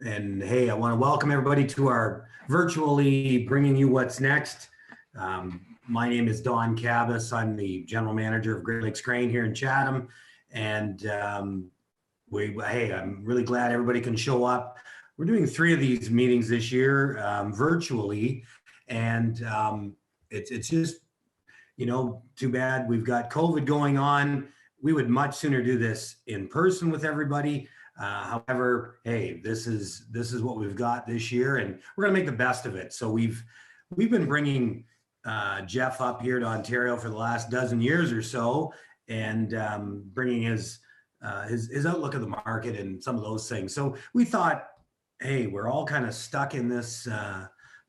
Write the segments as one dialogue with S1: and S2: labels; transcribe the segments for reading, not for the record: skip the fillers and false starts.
S1: And hey, I want to welcome everybody to our virtually bringing you what's next. My name is Don Cabas. I'm the general manager of Great Lakes Grain here in Chatham. And hey, I'm really glad everybody can show up. We're doing 3 of these meetings this year virtually. And it's just, too bad we've got COVID going on. We would much sooner do this in person with everybody. However, hey, this is what we've got this year, and we're going to make the best of it. So we've been bringing Jeff up here to Ontario for the last dozen years or so, and bringing his outlook of the market and some of those things. So we thought, hey, we're all kind of stuck in this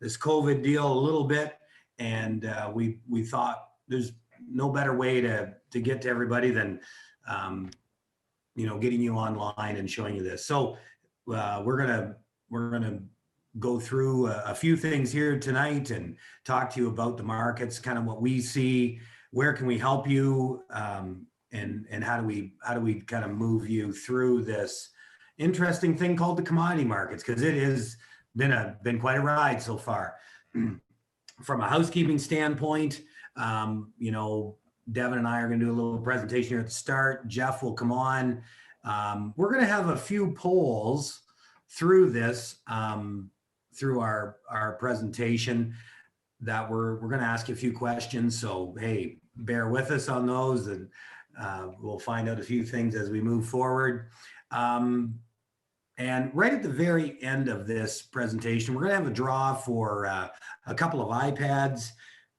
S1: this COVID deal a little bit, and we thought there's no better way to get to everybody than getting you online and showing you this. So we're gonna go through a few things here tonight and talk to you about the markets, kind of what we see, where can we help you, and how do we kind of move you through this interesting thing called the commodity markets, because it has been quite a ride so far. From a housekeeping standpoint, Devin and I are going to do a little presentation here at the start. Jeff will come on. We're going to have a few polls through this, through our presentation, that we're going to ask you a few questions. So, hey, bear with us on those, and we'll find out a few things as we move forward. And right at the very end of this presentation, we're going to have a draw for a couple of iPads.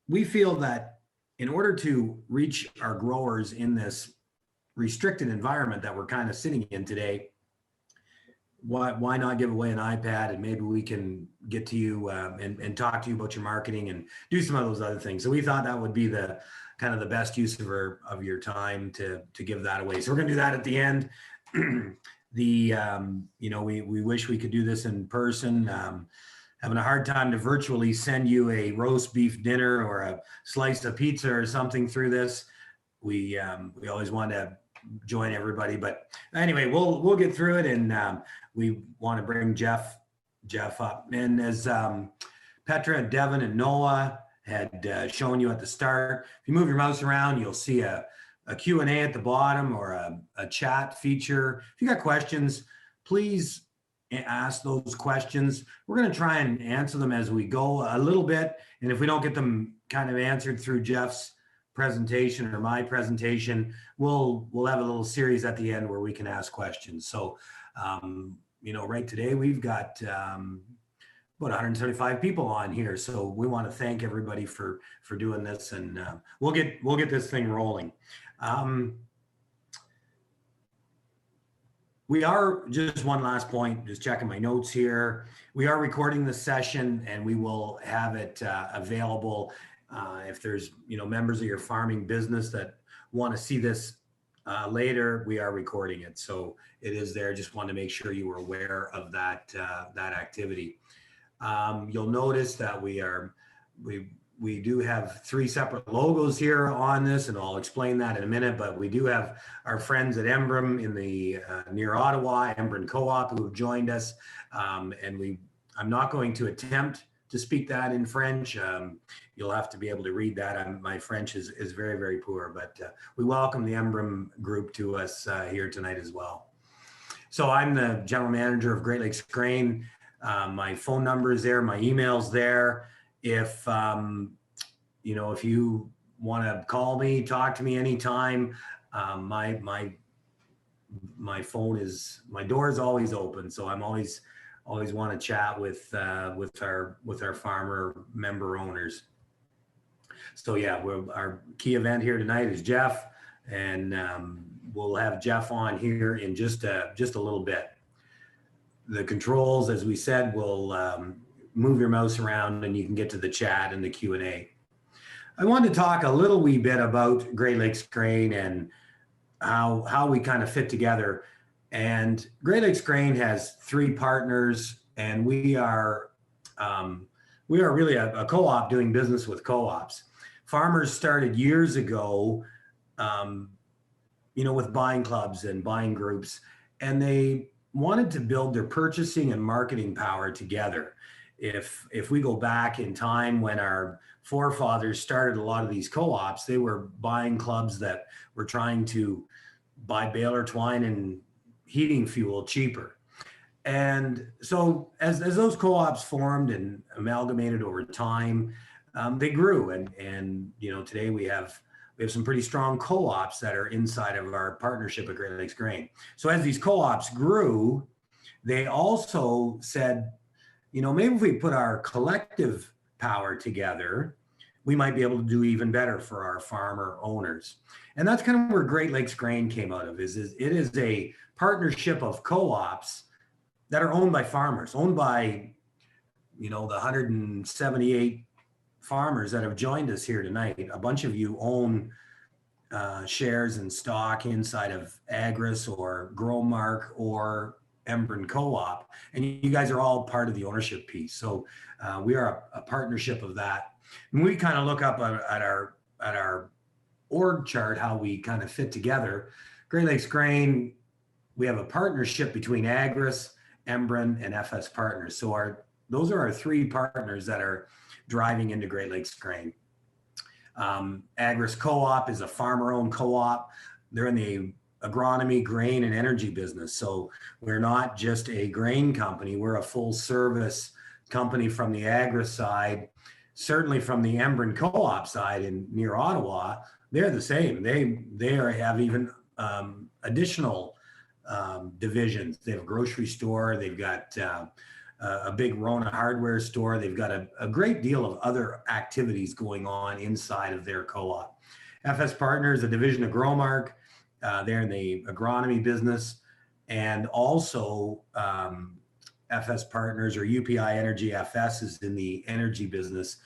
S1: We feel that in order to reach our growers in this restricted environment that we're kind of sitting in today, why not give away an iPad, and maybe we can get to you and talk to you about your marketing and do some of those other things. So we thought that would be the kind of the best use of your time to give that away. So we're going to do that at the end. We wish we could do this in person. Having a hard time to virtually send you a roast beef dinner or a slice of pizza or something through this. We always want to join everybody, but anyway, we'll get through it, and we want to bring Jeff up. And as Petra, Devin, and Noah had shown you at the start, if you move your mouse around, you'll see a Q&A at the bottom, or a chat feature. If you got questions, please ask those questions. We're going to try and answer them as we go a little bit. And if we don't get them kind of answered through Jeff's presentation or my presentation, we'll have a little series at the end where we can ask questions. So, right today we've got about 175 people on here. So we want to thank everybody for doing this, and we'll get this thing rolling. We are, just one last point, just checking my notes here. We are recording the session, and we will have it available if there's members of your farming business that want to see this later. We are recording it, so it is there. Just wanted to make sure you were aware of that activity. You'll notice that we do have 3 separate logos here on this, and I'll explain that in a minute, but we do have our friends at Embrun in the near Ottawa, Embrun Co-op, who have joined us. And I'm not going to attempt to speak that in French. You'll have to be able to read that. My French is very, very poor, but we welcome the Embrun group to us here tonight as well. So I'm the general manager of Great Lakes Grain. My phone number is there, my email's there. If if you want to call me, talk to me anytime, my phone is, my door is always open. So I'm always want to chat with our farmer member owners. So yeah, our key event here tonight is Jeff, and we'll have Jeff on here in just a little bit. The controls, as we said, will move your mouse around and you can get to the chat and the Q&A. I want to talk a little wee bit about Great Lakes Grain and how we kind of fit together. And Great Lakes Grain has 3 partners, and we are really a co-op doing business with co-ops. Farmers started years ago, with buying clubs and buying groups, and they wanted to build their purchasing and marketing power together. If we go back in time when our forefathers started a lot of these co-ops, they were buying clubs that were trying to buy baler twine and heating fuel cheaper. And so as those co-ops formed and amalgamated over time, they grew. And today we have some pretty strong co-ops that are inside of our partnership at Great Lakes Grain. So as these co-ops grew, they also said, maybe if we put our collective power together, we might be able to do even better for our farmer owners. And that's kind of where Great Lakes Grain came out of. It is a partnership of co-ops that are owned by farmers, owned by, the 178 farmers that have joined us here tonight. A bunch of you own shares and stock inside of Agris or Growmark or Embrun Co-op, and you guys are all part of the ownership piece. So we are a partnership of that. And we kind of look up at our org chart, how we kind of fit together. Great Lakes Grain, we have a partnership between Agris, Embrun, and FS Partners. So those are our three partners that are driving into Great Lakes Grain. Agris Co-op is a farmer-owned co-op. They're in the agronomy, grain, and energy business. So we're not just a grain company. We're a full-service company from the Agris side. Certainly from the Embrun Co-op side near Ottawa, they're the same. They have even additional divisions. They have a grocery store. They've got a big Rona hardware store. They've got a great deal of other activities going on inside of their co-op. FS Partners, a division of Growmark. They're in the agronomy business, and also FS Partners or UPI Energy FS is in the energy business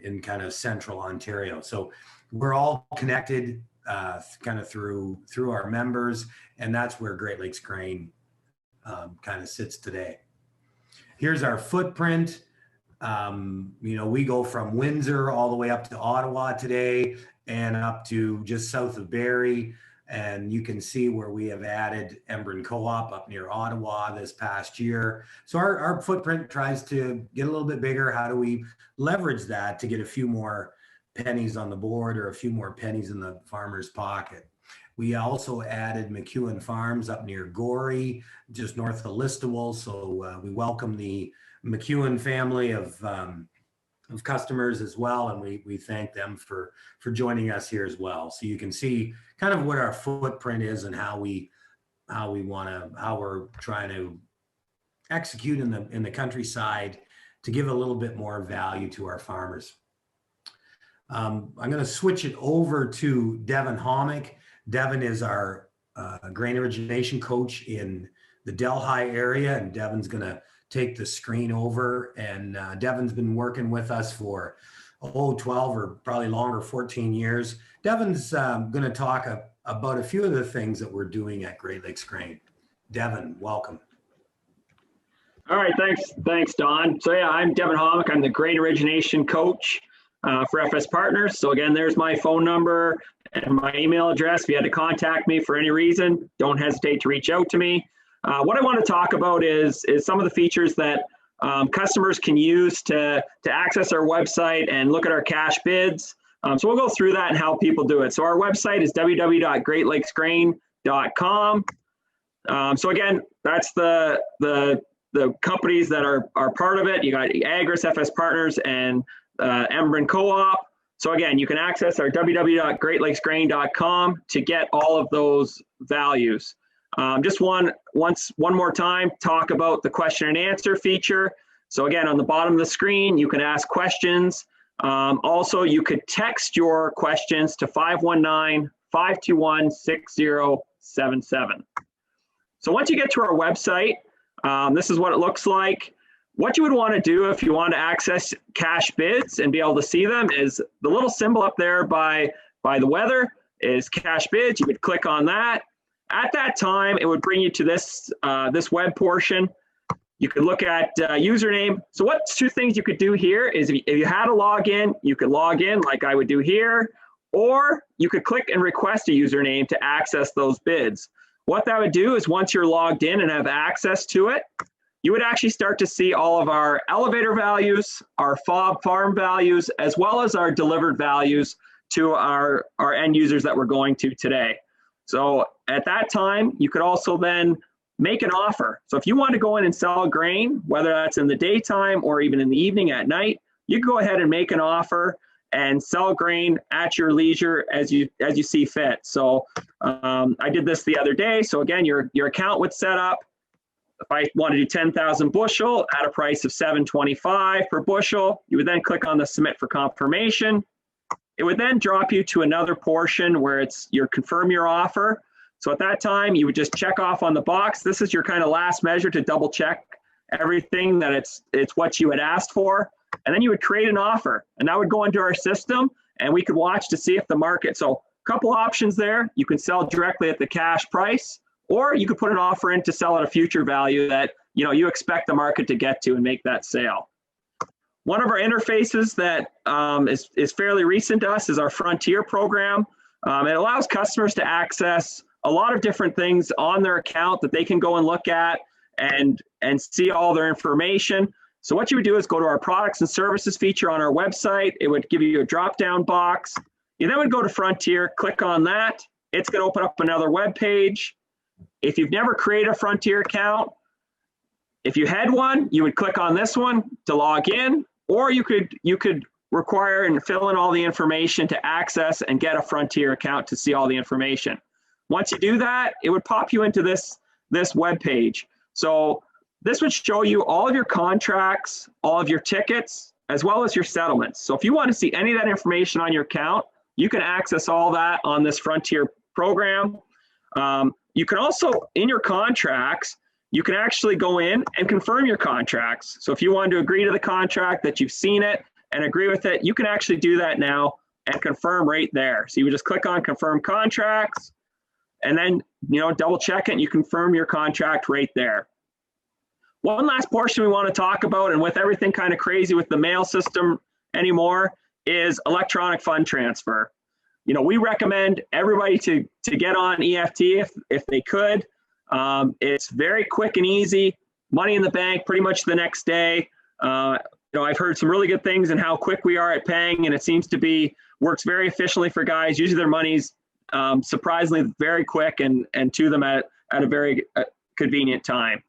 S1: in kind of central Ontario. So we're all connected kind of through our members, and that's where Great Lakes Grain kind of sits today. Here's our footprint. We go from Windsor all the way up to Ottawa today and up to just south of Barrie. And you can see where we have added Embrun Co-op up near Ottawa this past year. So our footprint tries to get a little bit bigger. How do we leverage that to get a few more pennies on the board or a few more pennies in the farmer's pocket? We also added McEwen Farms up near Gorey, just north of Listowel. So we welcome the McEwen family of customers as well, and we thank them for joining us here as well. So you can see kind of what our footprint is and how we're trying to execute in the countryside to give a little bit more value to our farmers. I'm going to switch it over to Devin Homick. Devin is our grain origination coach in the Delhi area, and Devin's going to take the screen over. And Devin's been working with us for 12 or probably longer, 14 years. Devin's going to talk about a few of the things that we're doing at Great Lakes Grain. Devin, welcome.
S2: All right, thanks, Don. So yeah, I'm Devin Homick. I'm the grain origination coach for FS Partners. So again, there's my phone number and my email address. If you had to contact me for any reason, don't hesitate to reach out to me. What I want to talk about is some of the features that customers can use to access our website and look at our cash bids. So we'll go through that and how people do it. So our website is www.greatlakesgrain.com. So again, that's the companies that are part of it. You got Agris, FS Partners, and Embrun Co-op. So again, you can access our www.greatlakesgrain.com to get all of those values. Just one more time, talk about the question and answer feature. So again, on the bottom of the screen, you can ask questions. Also, you could text your questions to 519-521-6077. So once you get to our website, this is what it looks like. What you would want to do if you want to access cash bids and be able to see them is the little symbol up there by the weather is cash bids. You would click on that. At that time, it would bring you to this web portion. You could look at username. So what two things you could do here is if you had a login, you could log in like I would do here, or you could click and request a username to access those bids. what that would do is once you're logged in and have access to it, you would actually start to see all of our elevator values, our FOB farm values, as well as our delivered values to our end users that we're going to today. So at that time, you could also then make an offer. So if you want to go in and sell grain, whether that's in the daytime or even in the evening at night, you can go ahead and make an offer and sell grain at your leisure as you see fit. So I did this the other day. So again, your account would set up. If I want to do 10,000 bushel at a price of $7.25 per bushel, you would then click on the submit for confirmation. It would then drop you to another portion where it's your confirm your offer. So at that time, you would just check off on the box. This is your kind of last measure to double check everything that it's what you had asked for. And then you would create an offer, and that would go into our system, and we could watch to see if the market. So a couple options there. You can sell directly at the cash price, or you could put an offer in to sell at a future value that you expect the market to get to and make that sale. One of our interfaces that is fairly recent to us is our Frontier program. It allows customers to access a lot of different things on their account that they can go and look at and see all their information. So what you would do is go to our products and services feature on our website. It would give you a drop-down box. You then would go to Frontier, click on that. It's going to open up another web page. If you've never created a Frontier account, if you had one, you would click on this one to log in, or you could require and fill in all the information to access and get a Frontier account to see all the information. Once you do that, it would pop you into this web page. So this would show you all of your contracts, all of your tickets, as well as your settlements. So if you want to see any of that information on your account, you can access all that on this Frontier program. You can also, in your contracts, you can actually go in and confirm your contracts. So if you wanted to agree to the contract, that you've seen it and agree with it, you can actually do that now and confirm right there. So you would just click on confirm contracts, and then double check it and you confirm your contract right there. One last portion we want to talk about, and with everything kind of crazy with the mail system anymore, is electronic fund transfer. We recommend everybody to get on EFT if they could. It's very quick and easy, money in the bank pretty much the next day. I've heard some really good things in how quick we are at paying, and it seems to works very efficiently for guys. Usually their money's surprisingly very quick and to them at a very convenient time.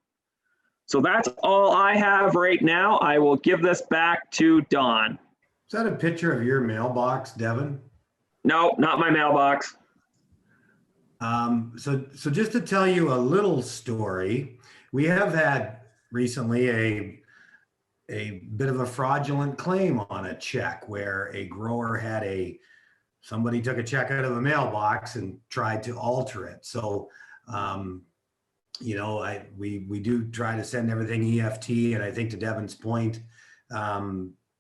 S2: So that's all I have right now. I will give this back to Don.
S1: Is that a picture of your mailbox, Devin?
S2: No, not my mailbox.
S1: So just to tell you a little story, we have had recently a bit of a fraudulent claim on a check where a grower had somebody took a check out of a mailbox and tried to alter it. So, we do try to send everything EFT, and I think to Devin's point,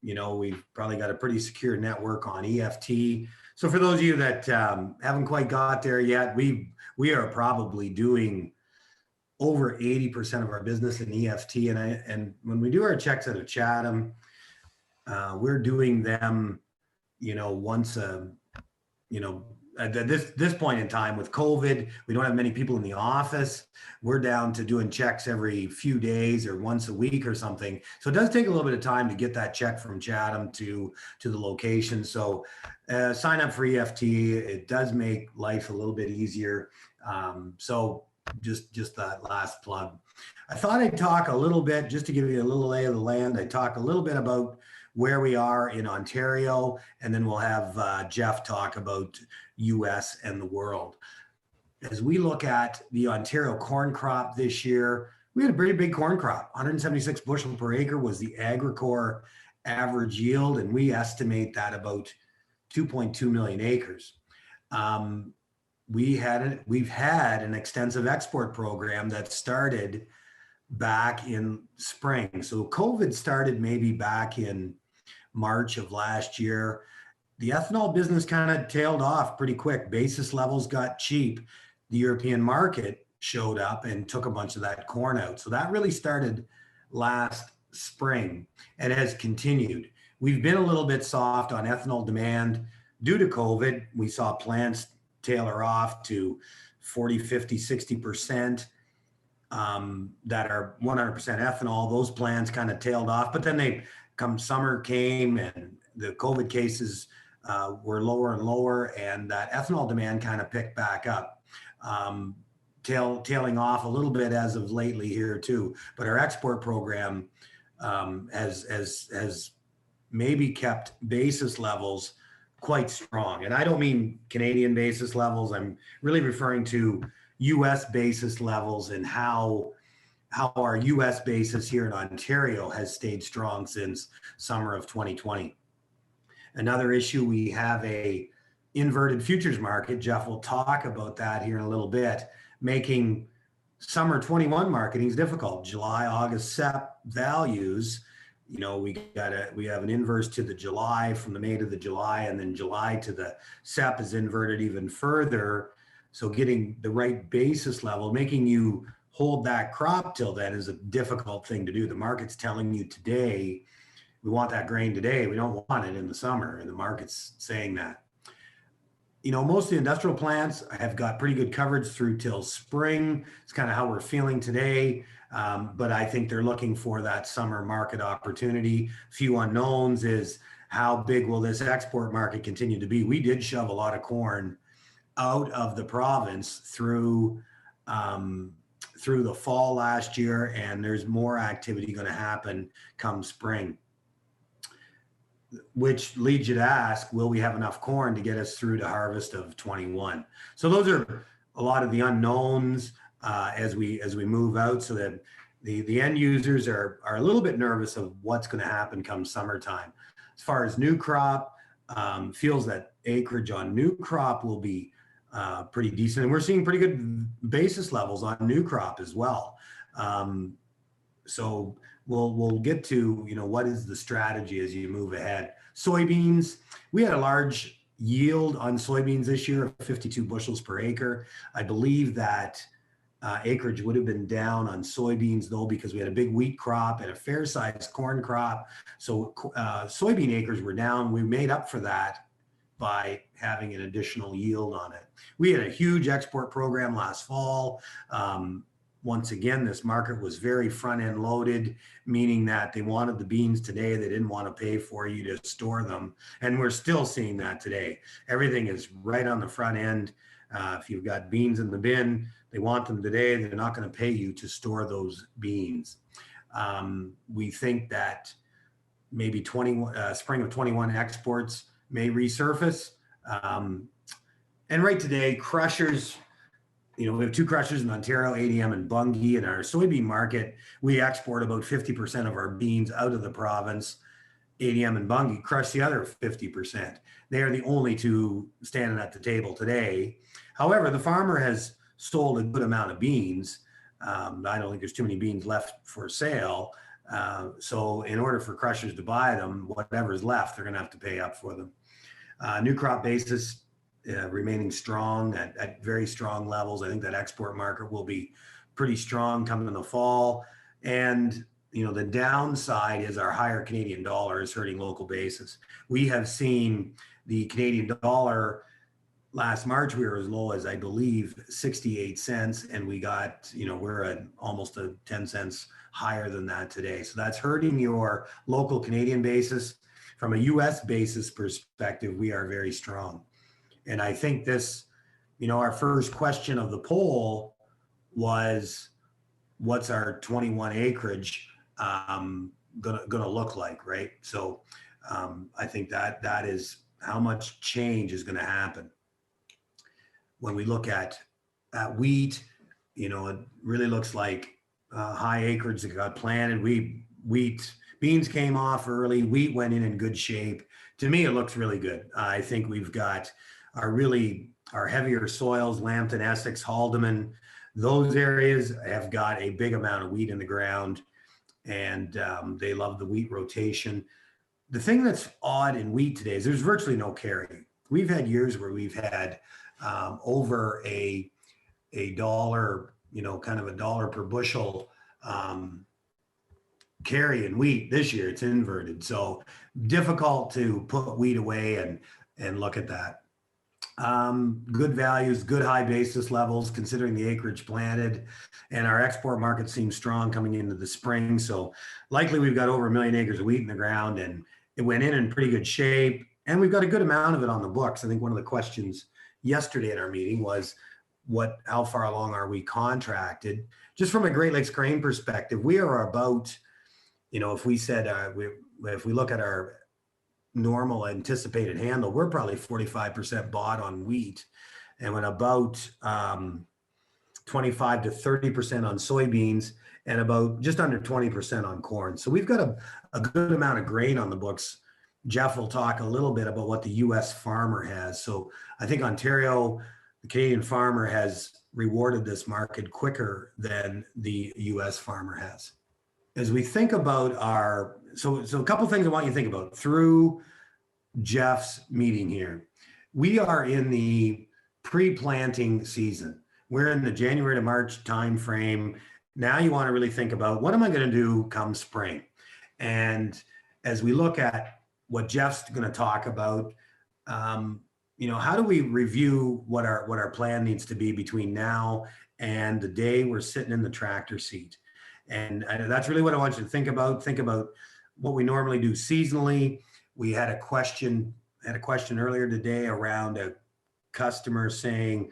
S1: we've probably got a pretty secure network on EFT. So for those of you that haven't quite got there yet, we are probably doing over 80% of our business in EFT, and when we do our checks out of Chatham, we're doing them, once at this point in time with COVID, we don't have many people in the office. We're down to doing checks every few days or once a week or something. So it does take a little bit of time to get that check from Chatham to the location. So sign up for EFT. It does make life a little bit easier. So just that last plug. I thought I'd talk a little bit, just to give you a little lay of the land. I talk a little bit about where we are in Ontario, and then we'll have Jeff talk about US and the world. As we look at the Ontario corn crop this year, we had a pretty big corn crop. 176 bushel per acre was the Agricor average yield, and we estimate that about 2.2 million acres. We've had an extensive export program that started back in spring. So COVID started maybe back in March of last year. The ethanol business kind of tailed off pretty quick. Basis levels got cheap. The European market showed up and took a bunch of that corn out. So that really started last spring and has continued. We've been a little bit soft on ethanol demand due to COVID. We saw plants tailor off to 40, 50, 60% that are 100% ethanol. Those plants kind of tailed off, but then summer came and the COVID cases were lower and lower, and that ethanol demand kind of picked back up, tailing off a little bit as of lately here too. But our export program has maybe kept basis levels quite strong. And I don't mean Canadian basis levels. I'm really referring to US basis levels and how our US basis here in Ontario has stayed strong since summer of 2020. Another issue, we have a inverted futures market. Jeff will talk about that here in a little bit, making summer 21 marketing is difficult. July, August, Sep values, we have an inverse to the July, from the May to the July, and then July to the Sep is inverted even further. So getting the right basis level, making you hold that crop till then, is a difficult thing to do. The market's telling you today, we want that grain today. We don't want it in the summer, and the market's saying that. Most of the industrial plants have got pretty good coverage through till spring. It's kind of how we're feeling today. But I think they're looking for that summer market opportunity. Few unknowns is how big will this export market continue to be? We did shove a lot of corn out of the province through the fall last year, and there's more activity going to happen come spring, which leads you to ask, will we have enough corn to get us through to harvest of 21? So those are a lot of the unknowns as we move out, so that the end users are a little bit nervous of what's going to happen come summertime. As far as new crop, feels that acreage on new crop will be pretty decent, and we're seeing pretty good basis levels on new crop as well. So we'll get to what is the strategy as you move ahead. Soybeans, we had a large yield on soybeans this year of 52 bushels per acre. I believe that acreage would have been down on soybeans though, because we had a big wheat crop and a fair-sized corn crop. So soybean acres were down. We made up for that by having an additional yield on it. We had a huge export program last fall. Once again, this market was very front-end loaded, meaning that they wanted the beans today. They didn't want to pay for you to store them. And we're still seeing that today. Everything is right on the front end. If you've got beans in the bin, they want them today. They're not going to pay you to store those beans. We think that maybe spring of 21 exports may resurface. And right today, crushers, we have two crushers in Ontario, ADM and Bunge. In our soybean market, we export about 50% of our beans out of the province. ADM and Bunge crush the other 50%. They are the only two standing at the table today. However, the farmer has sold a good amount of beans. I don't think there's too many beans left for sale. So in order for crushers to buy them, whatever's left, they're going to have to pay up for them. New crop basis remaining strong at very strong levels. I think that export market will be pretty strong coming in the fall. And the downside is our higher Canadian dollar is hurting local basis. We have seen the Canadian dollar last March, we were as low as, I believe, 68 cents, and we got, we're at almost 10 cents higher than that today. So that's hurting your local Canadian basis. From a US basis perspective, we are very strong. And I think this, our first question of the poll was, what's our 21 acreage gonna look like, right? So I think that is how much change is gonna happen. When we look at wheat, it really looks like high acreage that got planted. Beans came off early, wheat went in good shape. To me, it looks really good. I think we've got our heavier soils, Lambton, Essex, Haldeman, those areas have got a big amount of wheat in the ground, and they love the wheat rotation. The thing that's odd in wheat today is there's virtually no carry. We've had years where we've had over a dollar, kind of a dollar per bushel carry in wheat. This year it's inverted. So difficult to put wheat away and look at that. Good values, good high basis levels, considering the acreage planted, and our export market seems strong coming into the spring. So likely we've got over 1 million acres of wheat in the ground, and it went in pretty good shape. And we've got a good amount of it on the books. I think one of the questions yesterday at our meeting was, how far along are we contracted? Just from a Great Lakes grain perspective, we are about, if we said, if we look at our normal anticipated handle, we're probably 45% bought on wheat, and when about 25 to 30% on soybeans, and about just under 20% on corn. So we've got a good amount of grain on the books. Jeff will talk a little bit about what the US farmer has. So I think Ontario, the Canadian farmer, has rewarded this market quicker than the US farmer has. As we think about so a couple of things I want you to think about through Jeff's meeting here. We are in the pre-planting season. We're in the January to March timeframe. Now you want to really think about, what am I going to do come spring? And as we look at what Jeff's going to talk about, how do we review what our plan needs to be between now and the day we're sitting in the tractor seat? And that's really what I want you to think about. Think about what we normally do seasonally. We had a question earlier today around a customer saying,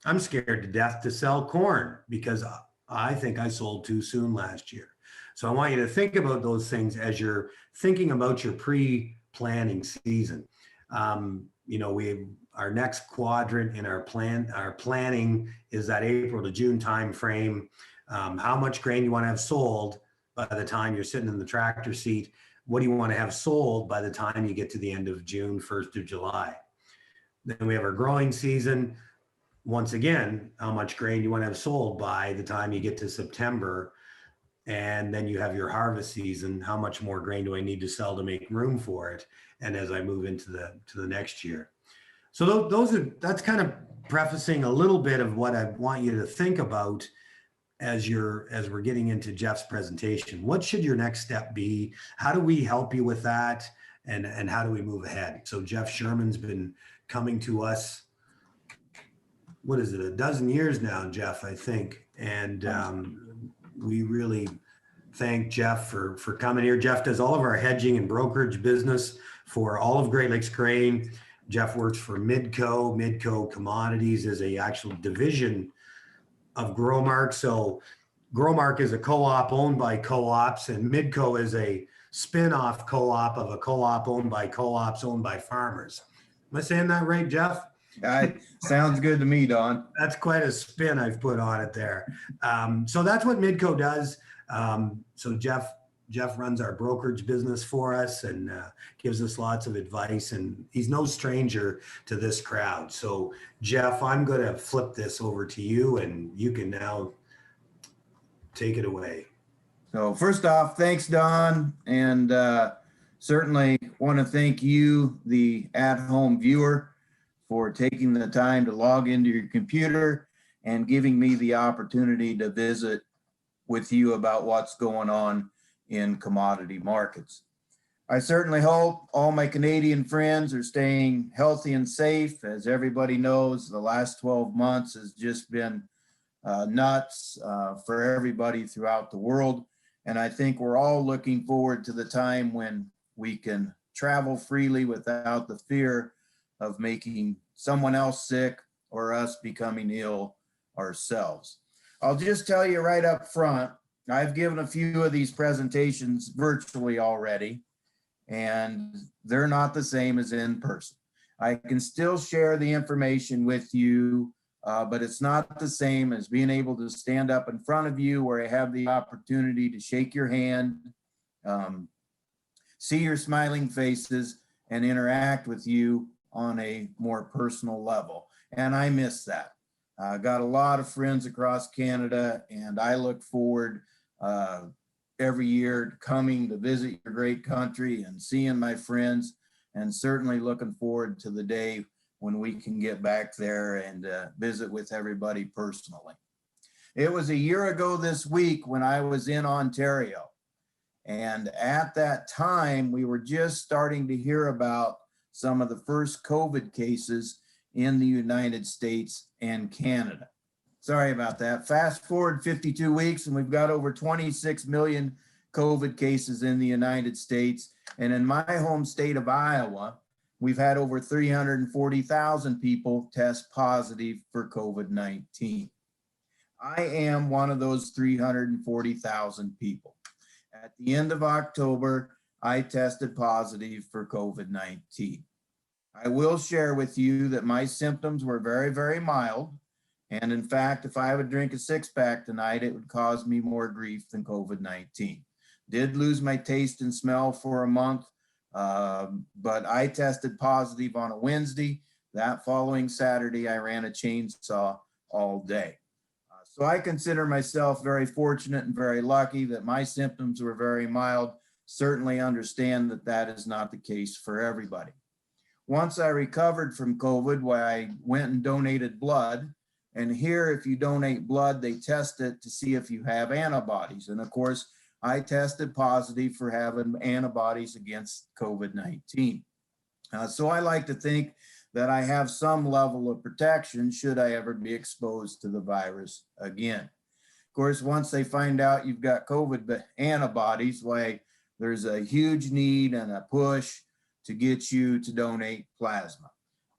S1: I'm scared to death to sell corn because I think I sold too soon last year. So I want you to think about those things as you're thinking about your pre-planning season. Our next quadrant in our planning is that April to June timeframe. How much grain you want to have sold by the time you're sitting in the tractor seat? What do you want to have sold by the time you get to the end of June, 1st of July? Then we have our growing season. Once again, how much grain you want to have sold by the time you get to September. And then you have your harvest season. How much more grain do I need to sell to make room for it? And as I move into the next year. So that's kind of prefacing a little bit of what I want you to think about as we're getting into Jeff's presentation. What should your next step be? How do we help you with that? And how do we move ahead? So Jeff Sherman's been coming to us, what is it, a dozen years now, Jeff, I think. And we really thank Jeff for coming here. Jeff does all of our hedging and brokerage business for all of Great Lakes Grain. Jeff works for MID-CO Commodities is a actual division of Growmark. So Growmark is a co-op owned by co-ops, and MID-CO is a spin-off co-op of a co-op owned by co-ops owned by farmers. Am I saying that right, Jeff?
S3: Sounds good to me, Don.
S1: That's quite a spin I've put on it there. So that's what MID-CO does. So Jeff runs our brokerage business for us and gives us lots of advice, and he's no stranger to this crowd. So Jeff, I'm going to flip this over to you, and you can now take it away.
S3: So first off, thanks, Don, and certainly want to thank you, the at-home viewer, for taking the time to log into your computer and giving me the opportunity to visit with you about what's going on in commodity markets. I certainly hope all my Canadian friends are staying healthy and safe. As everybody knows, the last 12 months has just been nuts for everybody throughout the world. And I think we're all looking forward to the time when we can travel freely without the fear of making someone else sick or us becoming ill ourselves. I'll just tell you right up front, I've given a few of these presentations virtually already, and they're not the same as in person. I can still share the information with you, but it's not the same as being able to stand up in front of you where I have the opportunity to shake your hand, see your smiling faces, and interact with you on a more personal level. And I miss that. I got a lot of friends across Canada, and I look forward every year coming to visit your great country and seeing my friends, and certainly looking forward to the day when we can get back there and visit with everybody personally. It was a year ago this week when I was in Ontario, and at that time we were just starting to hear about some of the first COVID cases in the United States and Canada. Sorry about that. Fast forward 52 weeks and we've got over 26 million COVID cases in the United States. And in my home state of Iowa, we've had over 340,000 people test positive for COVID-19. I am one of those 340,000 people. At the end of October, I tested positive for COVID-19. I will share with you that my symptoms were very, very mild. And in fact, if I would drink a six-pack tonight, it would cause me more grief than COVID-19. Did lose my taste and smell for a month, but I tested positive on a Wednesday. That following Saturday, I ran a chainsaw all day. So I consider myself very fortunate and very lucky that my symptoms were very mild. Certainly understand that that is not the case for everybody. Once I recovered from COVID, I went and donated blood. And here, if you donate blood, they test it to see if you have antibodies. And of course, I tested positive for having antibodies against COVID-19. So I like to think that I have some level of protection should I ever be exposed to the virus again. Of course, once they find out you've got COVID antibodies, why there's a huge need and a push to get you to donate plasma.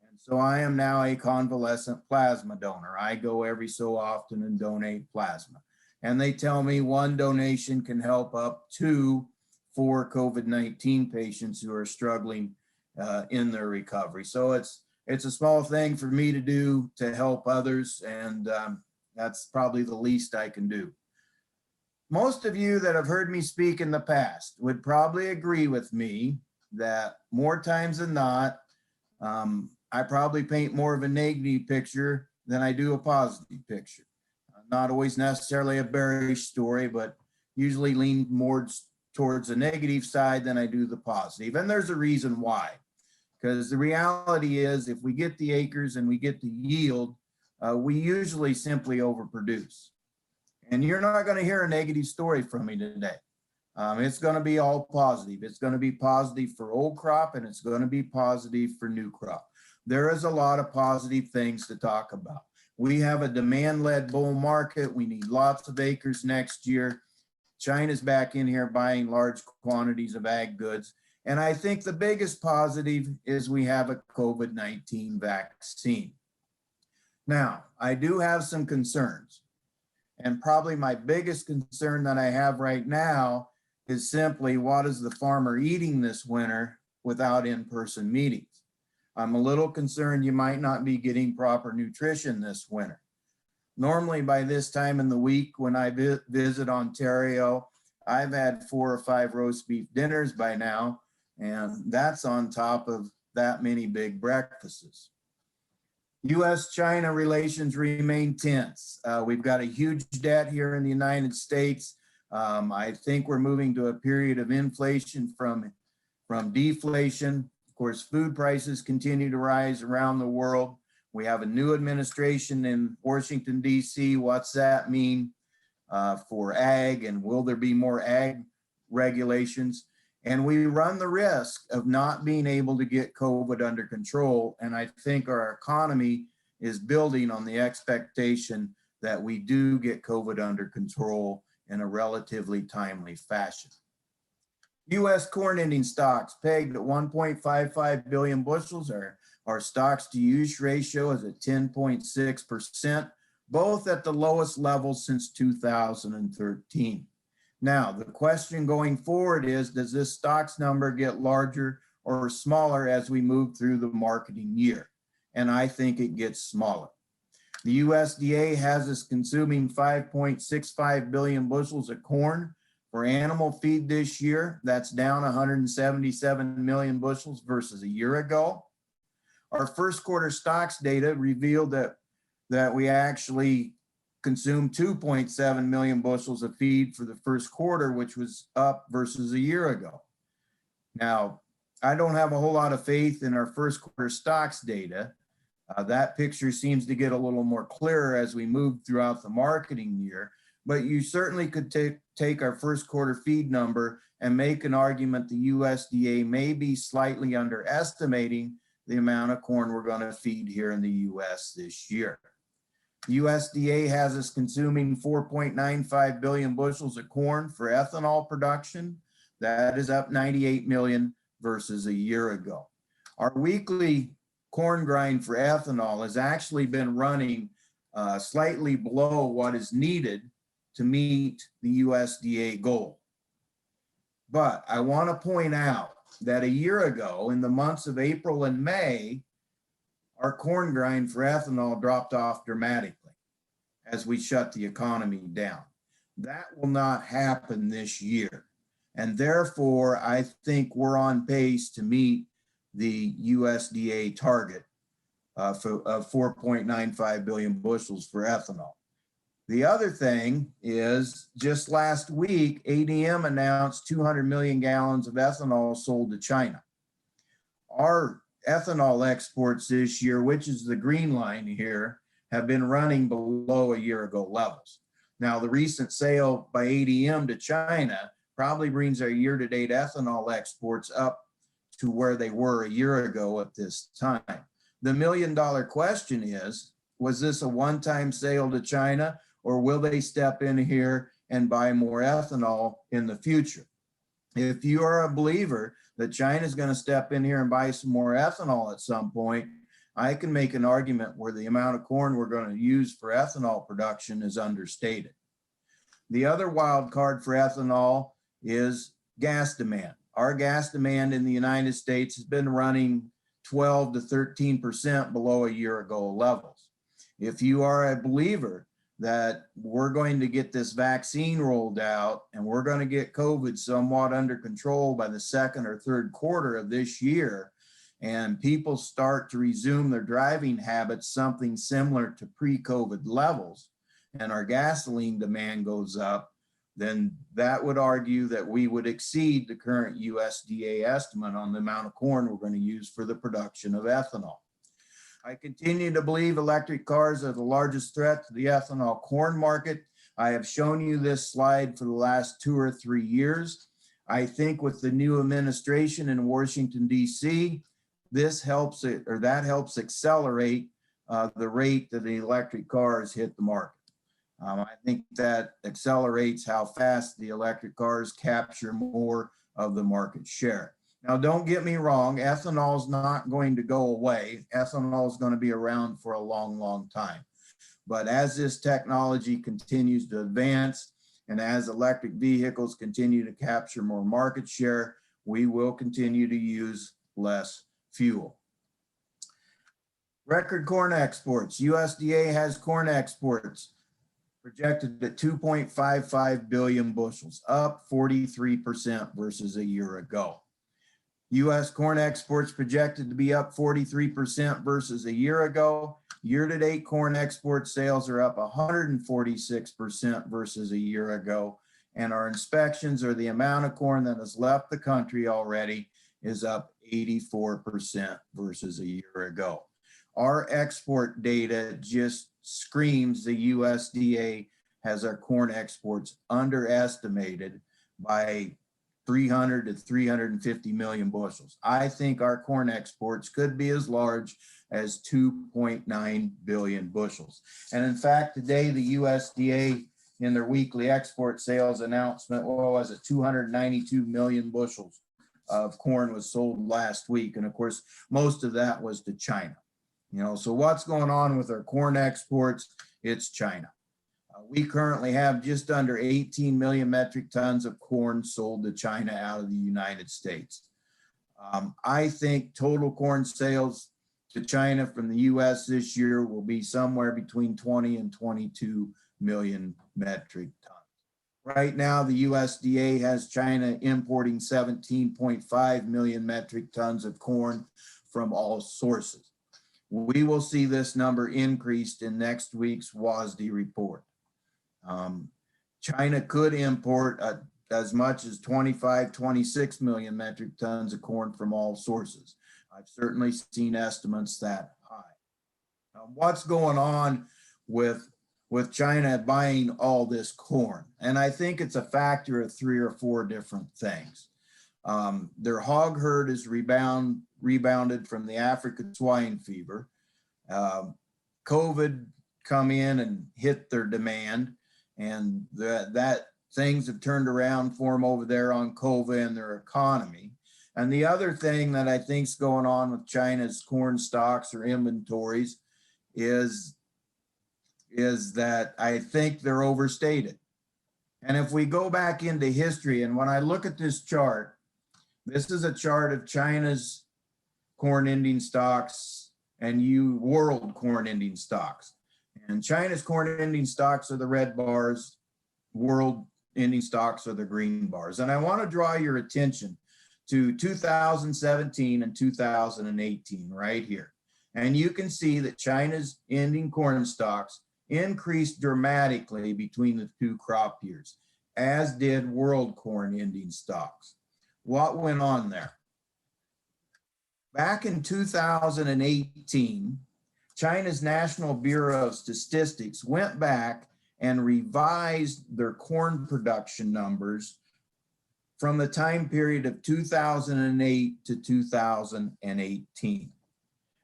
S3: And so I am now a convalescent plasma donor. I go every so often and donate plasma. And they tell me one donation can help up to 4 COVID-19 patients who are struggling in their recovery. So it's a small thing for me to do to help others, and that's probably the least I can do. Most of you that have heard me speak in the past would probably agree with me that more times than not, I probably paint more of a negative picture than I do a positive picture. Not always necessarily a bearish story, but usually lean more towards the negative side than I do the positive. And there's a reason why. Because the reality is, if we get the acres and we get the yield, we usually simply overproduce. And you're not going to hear a negative story from me today. It's going to be all positive. It's going to be positive for old crop, and it's going to be positive for new crop. There is a lot of positive things to talk about. We have a demand-led bull market. We need lots of acres next year. China's back in here buying large quantities of ag goods. And I think the biggest positive is we have a COVID-19 vaccine. Now, I do have some concerns. And probably my biggest concern that I have right now is simply, what is the farmer eating this winter without in-person meetings? I'm a little concerned you might not be getting proper nutrition this winter. Normally by this time in the week when I visit Ontario, I've had 4 or 5 roast beef dinners by now, and that's on top of that many big breakfasts. U.S.-China relations remain tense. We've got a huge debt here in the United States. I think we're moving to a period of inflation from deflation. Of course, food prices continue to rise around the world. We have a new administration in Washington, D.C. What's that mean for ag, and will there be more ag regulations? And we run the risk of not being able to get COVID under control. And I think our economy is building on the expectation that we do get COVID under control in a relatively timely fashion. U.S. corn ending stocks pegged at 1.55 billion bushels. Our stocks to use ratio is at 10.6%, both at the lowest level since 2013. Now, the question going forward is, does this stocks number get larger or smaller as we move through the marketing year? And I think it gets smaller. The USDA has us consuming 5.65 billion bushels of corn for animal feed this year. That's down 177 million bushels versus a year ago. Our first quarter stocks data revealed that we actually consumed 2.7 million bushels of feed for the first quarter, which was up versus a year ago. Now, I don't have a whole lot of faith in our first quarter stocks data. That picture seems to get a little more clearer as we move throughout the marketing year, but you certainly could take our first quarter feed number and make an argument the USDA may be slightly underestimating the amount of corn we're going to feed here in the U.S. this year. USDA has us consuming 4.95 billion bushels of corn for ethanol production. That is up 98 million versus a year ago. Our weekly corn grind for ethanol has actually been running slightly below what is needed to meet the USDA goal. But I want to point out that a year ago, in the months of April and May, our corn grind for ethanol dropped off dramatically as we shut the economy down. That will not happen this year. And therefore, I think we're on pace to meet the USDA target of 4.95 billion bushels for ethanol. The other thing is, just last week, ADM announced 200 million gallons of ethanol sold to China. Our ethanol exports this year, which is the green line here, have been running below a year ago levels. Now, the recent sale by ADM to China probably brings our year-to-date ethanol exports up to where they were a year ago at this time. The million-dollar question is, was this a one-time sale to China, or will they step in here and buy more ethanol in the future? If you are a believer that China is going to step in here and buy some more ethanol at some point, I can make an argument where the amount of corn we're going to use for ethanol production is understated. The other wild card for ethanol is gas demand. Our gas demand in the United States has been running 12 to 13% below a year ago levels. If you are a believer that we're going to get this vaccine rolled out and we're going to get COVID somewhat under control by the second or third quarter of this year, and people start to resume their driving habits, something similar to pre-COVID levels, and our gasoline demand goes up, then that would argue that we would exceed the current USDA estimate on the amount of corn we're going to use for the production of ethanol. I continue to believe electric cars are the largest threat to the ethanol corn market. I have shown you this slide for the last 2 or 3 years. I think with the new administration in Washington, D.C., this helps it, or that helps accelerate the rate that the electric cars hit the market. I think that accelerates how fast the electric cars capture more of the market share. Now, don't get me wrong, ethanol is not going to go away. Ethanol is going to be around for a long, long time. But as this technology continues to advance and as electric vehicles continue to capture more market share, we will continue to use less fuel. Record corn exports. USDA has corn exports projected at 2.55 billion bushels, up 43% versus a year ago. U.S. corn exports projected to be up 43% versus a year ago. Year-to-date corn export sales are up 146% versus a year ago. And our inspections, or the amount of corn that has left the country already, is up 84% versus a year ago. Our export data just screams the USDA has our corn exports underestimated by 300 to 350 million bushels. I think our corn exports could be as large as 2.9 billion bushels. And in fact, today the USDA in their weekly export sales announcement, what was it, 292 million bushels of corn was sold last week. And of course, most of that was to China. You know, so what's going on with our corn exports? It's China. We currently have just under 18 million metric tons of corn sold to China out of the United States. I think total corn sales to China from the U.S. this year will be somewhere between 20 and 22 million metric tons. Right now, the USDA has China importing 17.5 million metric tons of corn from all sources. We will see this number increased in next week's WASDE report. China could import as much as 25, 26 million metric tons of corn from all sources. I've certainly seen estimates that high. What's going on with China buying all this corn? And I think it's a factor of 3 or 4 different things. Their hog herd is rebounding rebounded from the African swine fever. COVID come in and hit their demand, and that things have turned around for them over there on COVID and their economy. And the other thing that I think is going on with China's corn stocks or inventories is that I think they're overstated. And if we go back into history, and when I look at this chart, this is a chart of China's corn ending stocks and world corn ending stocks. And China's corn ending stocks are the red bars, world ending stocks are the green bars. And I want to draw your attention to 2017 and 2018 right here. And you can see that China's ending corn stocks increased dramatically between the two crop years, as did world corn ending stocks. What went on there? Back in 2018, China's National Bureau of Statistics went back and revised their corn production numbers from the time period of 2008 to 2018.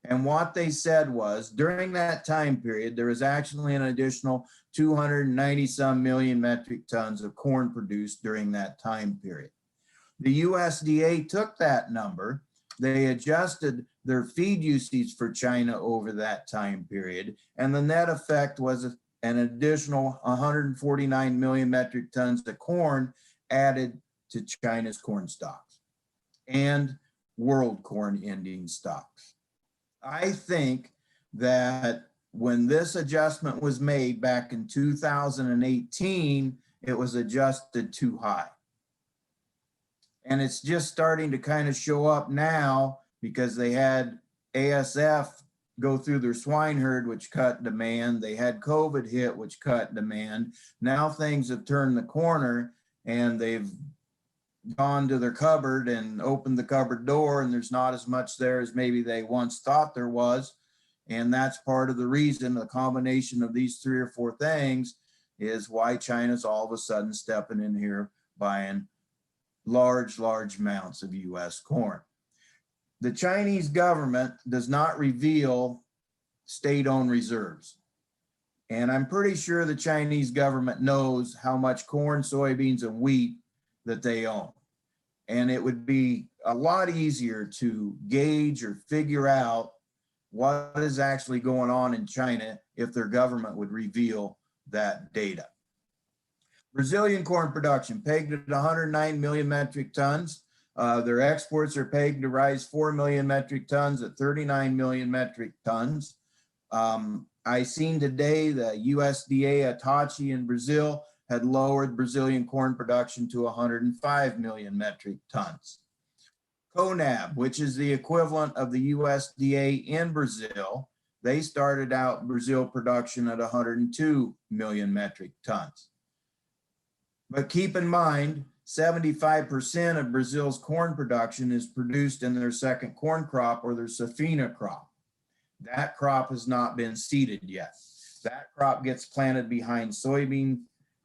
S3: And what they said was, during that time period, there was actually an additional 290 some million metric tons of corn produced during that time period. The USDA took that number, they adjusted their feed usage for China over that time period, and the net effect was an additional 149 million metric tons of corn added to China's corn stocks and world corn ending stocks. I think that when this adjustment was made back in 2018, it was adjusted too high. And it's just starting to kind of show up now because they had ASF go through their swine herd, which cut demand. They had COVID hit, which cut demand. Now things have turned the corner and they've gone to their cupboard and opened the cupboard door, and there's not as much there as maybe they once thought there was. And that's part of the reason, the combination of these 3 or 4 things is why China's all of a sudden stepping in here buying large amounts of US corn. The Chinese government does not reveal state-owned reserves. And I'm pretty sure the Chinese government knows how much corn, soybeans, and wheat that they own. And it would be a lot easier to gauge or figure out what is actually going on in China if their government would reveal that data. Brazilian corn production pegged at 109 million metric tons. Their exports are pegged to rise 4 million metric tons at 39 million metric tons. I seen today the USDA Hitachi in Brazil had lowered Brazilian corn production to 105 million metric tons. CONAB, which is the equivalent of the USDA in Brazil, they started out Brazil production at 102 million metric tons. But keep in mind, 75% of Brazil's corn production is produced in their second corn crop or their safrinha crop. That crop has not been seeded yet. That crop gets planted behind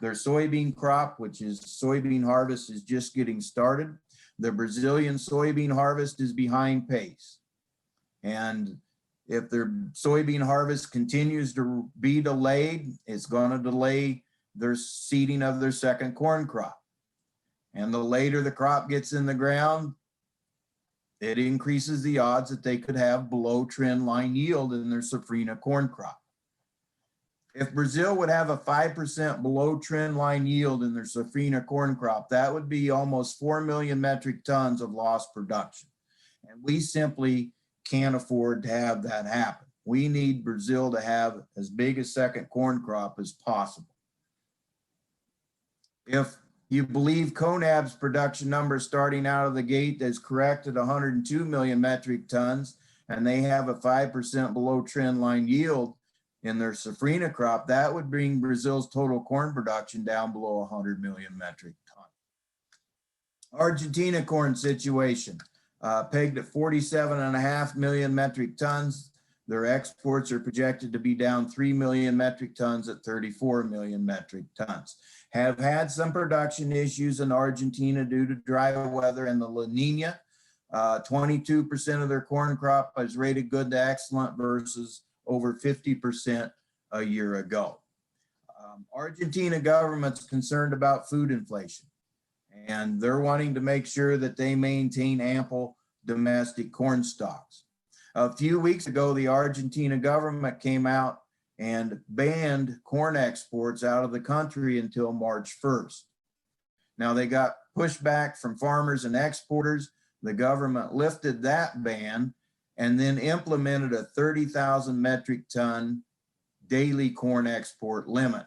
S3: their soybean crop, which is soybean harvest is just getting started. The Brazilian soybean harvest is behind pace. And if their soybean harvest continues to be delayed, it's going to delay their seeding of their second corn crop. And the later the crop gets in the ground, it increases the odds that they could have below trend line yield in their safrinha corn crop. If Brazil would have a 5% below trend line yield in their safrinha corn crop, that would be almost 4 million metric tons of lost production. And we simply can't afford to have that happen. We need Brazil to have as big a second corn crop as possible. If you believe CONAB's production number starting out of the gate is correct at 102 million metric tons, and they have a 5% below trend line yield in their safrinha crop, that would bring Brazil's total corn production down below 100 million metric tons. Argentina corn situation, pegged at 47.5 million metric tons. Their exports are projected to be down 3 million metric tons at 34 million metric tons. Have had some production issues in Argentina due to dry weather and the La Nina. 22% of their corn crop is rated good to excellent versus over 50% a year ago. Argentina government's concerned about food inflation, and they're wanting to make sure that they maintain ample domestic corn stocks. A few weeks ago, the Argentina government came out and banned corn exports out of the country until March 1st. Now they got pushback from farmers and exporters. The government lifted that ban and then implemented a 30,000 metric ton daily corn export limit.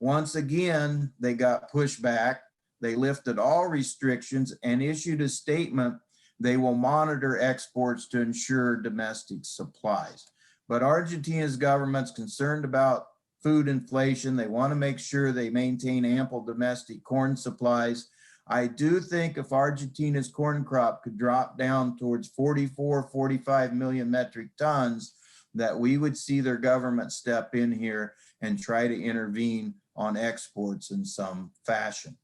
S3: Once again, they got pushback. They lifted all restrictions and issued a statement they will monitor exports to ensure domestic supplies. But Argentina's government's concerned about food inflation. They want to make sure they maintain ample domestic corn supplies. I do think if Argentina's corn crop could drop down towards 44, 45 million metric tons, that we would see their government step in here and try to intervene on exports in some fashion.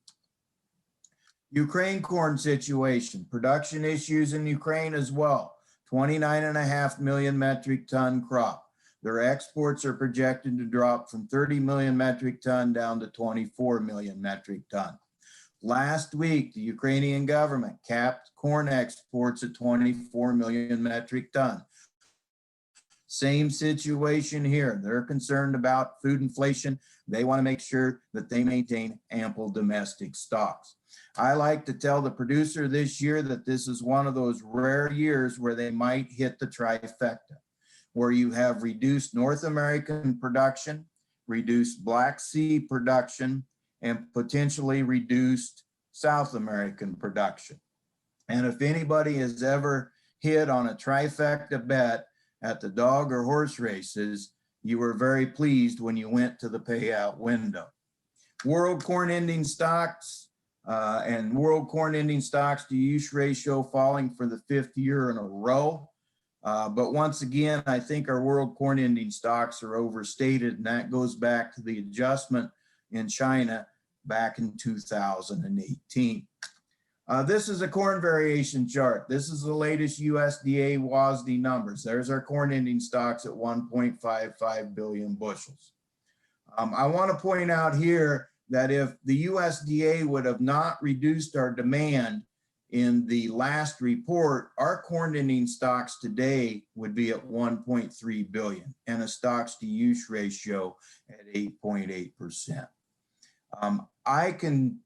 S3: Ukraine corn situation, production issues in Ukraine as well. 29.5 million metric ton crop. Their exports are projected to drop from 30 million metric ton down to 24 million metric ton. Last week, the Ukrainian government capped corn exports at 24 million metric ton. Same situation here. They're concerned about food inflation. They want to make sure that they maintain ample domestic stocks. I like to tell the producer this year that this is one of those rare years where they might hit the trifecta, where you have reduced North American production, reduced Black Sea production, and potentially reduced South American production. And if anybody has ever hit on a trifecta bet at the dog or horse races, you were very pleased when you went to the payout window. World corn ending stocks and world corn ending stocks to use ratio falling for the 5th year in a row. But once again, I think our world corn ending stocks are overstated, and that goes back to the adjustment in China back in 2018. This is a corn variation chart. This is the latest USDA WASDE numbers. There's our corn ending stocks at 1.55 billion bushels. I want to point out here that if the USDA would have not reduced our demand in the last report, our corn ending stocks today would be at 1.3 billion and a stocks to use ratio at 8.8%. I can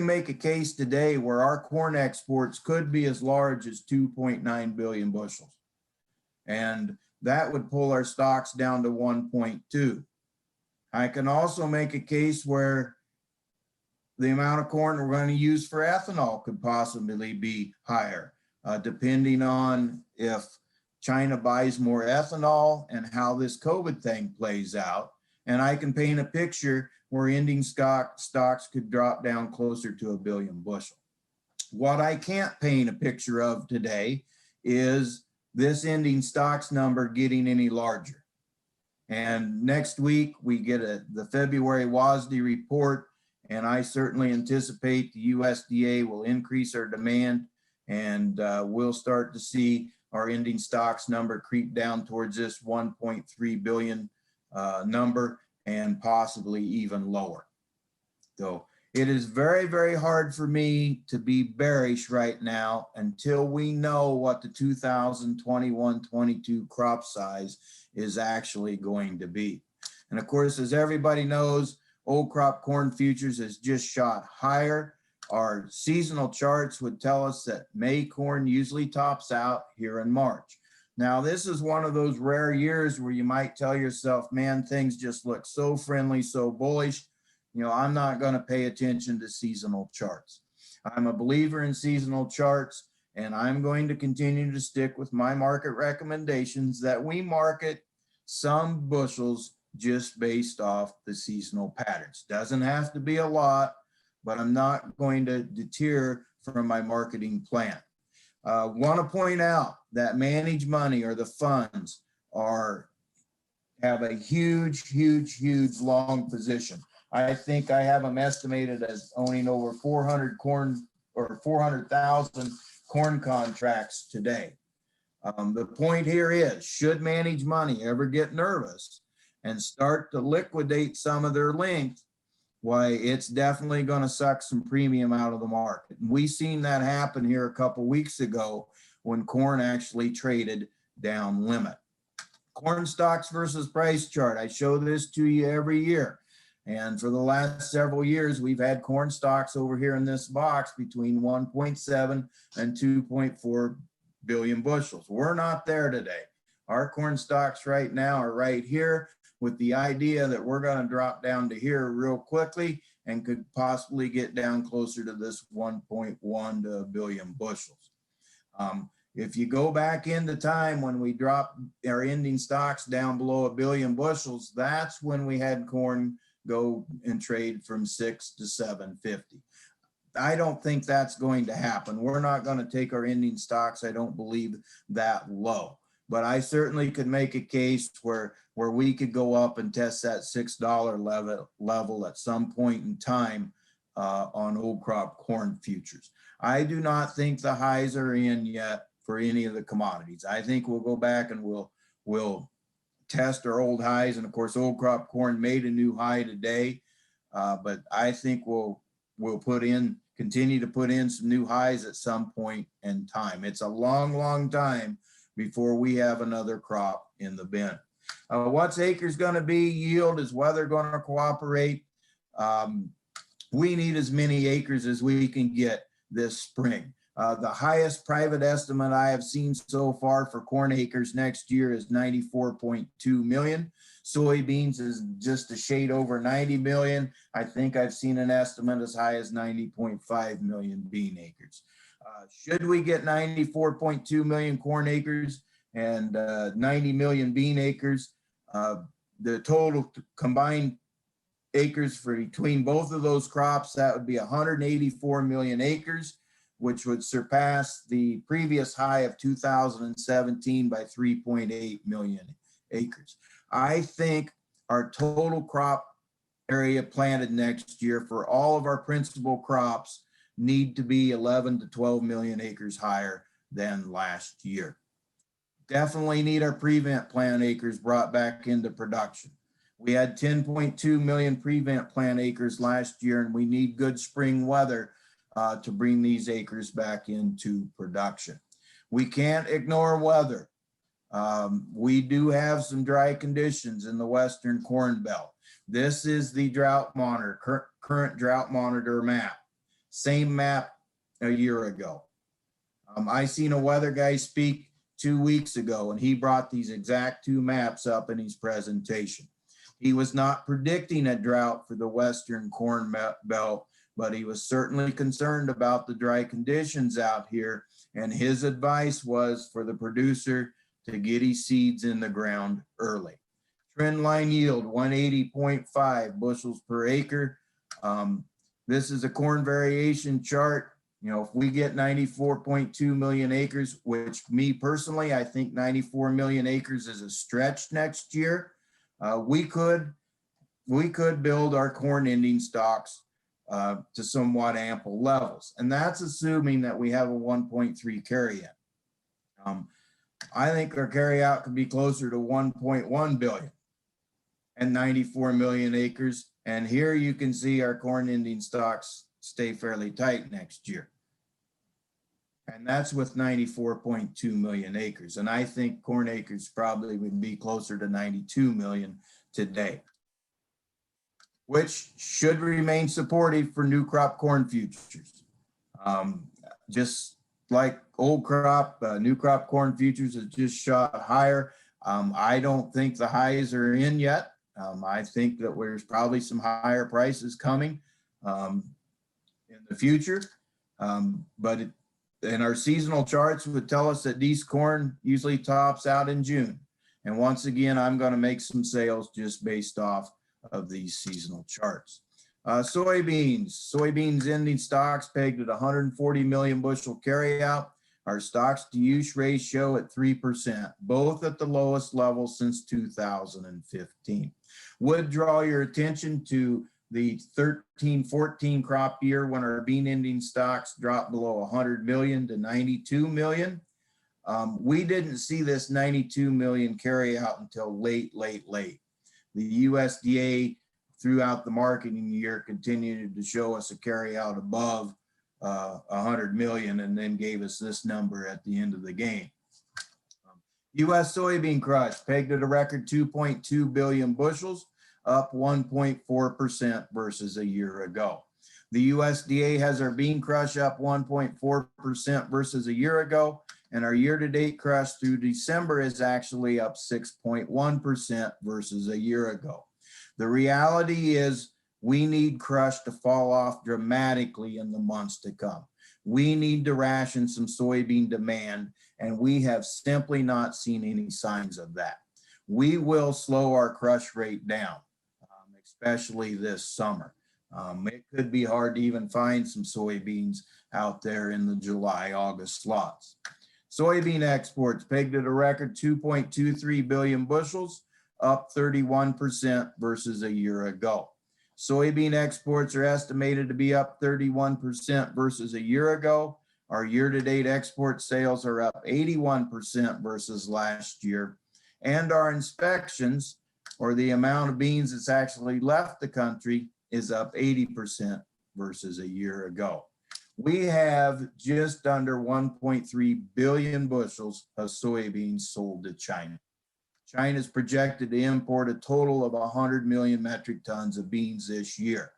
S3: make a case today where our corn exports could be as large as 2.9 billion bushels. And that would pull our stocks down to 1.2. I can also make a case where the amount of corn we're going to use for ethanol could possibly be higher, depending on if China buys more ethanol and how this COVID thing plays out. And I can paint a picture where ending stocks could drop down closer to 1 billion bushel. What I can't paint a picture of today is this ending stocks number getting any larger. And next week we get the February WASDE report, and I certainly anticipate the USDA will increase our demand, and we'll start to see our ending stocks number creep down towards this 1.3 billion number, and possibly even lower. So it is very, very hard for me to be bearish right now until we know what the 2021-22 crop size is actually going to be. And of course, as everybody knows, old crop corn futures has just shot higher. Our seasonal charts would tell us that May corn usually tops out here in March. Now, this is one of those rare years where you might tell yourself, man, things just look so friendly, so bullish. You know, I'm not going to pay attention to seasonal charts. I'm a believer in seasonal charts, and I'm going to continue to stick with my market recommendations that we market some bushels just based off the seasonal patterns. Doesn't have to be a lot, but I'm not going to deter from my marketing plan. Want to point out that managed money, or the funds, have a huge long position. I think I have them estimated as owning over 400,000 corn contracts today. The point here is, should managed money ever get nervous and start to liquidate some of their length, why, it's definitely going to suck some premium out of the market. And we seen that happen here a couple weeks ago when corn actually traded down limit. Corn stocks versus price chart. I show this to you every year. And for the last several years, we've had corn stocks over here in this box between 1.7 and 2.4 billion bushels. We're not there today. Our corn stocks right now are right here, with the idea that we're going to drop down to here real quickly and could possibly get down closer to this 1.1 to a billion bushels. If you go back into time when we dropped our ending stocks down below a billion bushels, that's when we had corn go and trade from 6 to 750. I don't think that's going to happen. We're not going to take our ending stocks, I don't believe, that low. But I certainly could make a case where we could go up and test that $6 level at some point in time on old crop corn futures. I do not think the highs are in yet for any of the commodities. I think we'll go back and we'll test our old highs. And of course, old crop corn made a new high today. But I think we'll continue to put in some new highs at some point in time. It's a long, long time before we have another crop in the bin. What's acres going to be? Yield. Is weather going to cooperate? We need as many acres as we can get this spring. The highest private estimate I have seen so far for corn acres next year is 94.2 million. Soybeans is just a shade over 90 million. I think I've seen an estimate as high as 90.5 million bean acres. Should we get 94.2 million corn acres and 90 million bean acres, the total combined acres for between both of those crops, that would be 184 million acres, which would surpass the previous high of 2017 by 3.8 million acres. I think our total crop area planted next year for all of our principal crops need to be 11 to 12 million acres higher than last year. Definitely need our prevent plant acres brought back into production. We had 10.2 million prevent plant acres last year, and we need good spring weather to bring these acres back into production. We can't ignore weather. We do have some dry conditions in the Western Corn Belt. This is the drought monitor, current drought monitor map. Same map a year ago. I seen a weather guy speak 2 weeks ago, and he brought these exact two maps up in his presentation. He was not predicting a drought for the Western Corn Belt, but he was certainly concerned about the dry conditions out here. And his advice was for the producer to get his seeds in the ground early. Trend line yield, 180.5 bushels per acre. This is a corn variation chart. You know, if we get 94.2 million acres, which me personally, I think 94 million acres is a stretch next year. We could build our corn ending stocks to somewhat ample levels. And that's assuming that we have a 1.3 carry-in. I think our carry-out could be closer to 1.1 billion and 94 million acres. And here you can see our corn ending stocks stay fairly tight next year. And that's with 94.2 million acres. And I think corn acres probably would be closer to 92 million today, which should remain supportive for new crop corn futures. Just like old crop, new crop corn futures has just shot higher. I don't think the highs are in yet. I think that there's probably some higher prices coming in the future. And our seasonal charts would tell us that these corn usually tops out in June. And once again, I'm going to make some sales just based off of these seasonal charts. Soybeans ending stocks pegged at 140 million bushel carryout. Our stocks to use ratio at 3%, both at the lowest level since 2015. Would draw your attention to the 13-14 crop year when our bean ending stocks dropped below 100 million to 92 million. We didn't see this 92 million carry out until late. The USDA throughout the marketing year continued to show us a carry out above 100 million and then gave us this number at the end of the game. U.S. soybean crush pegged at a record 2.2 billion bushels, up 1.4% versus a year ago. The USDA has our bean crush up 1.4% versus a year ago, and our year-to-date crush through December is actually up 6.1% versus a year ago. The reality is we need crush to fall off dramatically in the months to come. We need to ration some soybean demand, and we have simply not seen any signs of that. We will slow our crush rate down, especially this summer. It could be hard to even find some soybeans out there in the July, August slots. Soybean exports pegged at a record 2.23 billion bushels, up 31% versus a year ago. Soybean exports are estimated to be up 31% versus a year ago. Our year-to-date export sales are up 81% versus last year. And our inspections, or the amount of beans that's actually left the country, is up 80% versus a year ago. We have just under 1.3 billion bushels of soybeans sold to China. China is projected to import a total of 100 million metric tons of beans this year.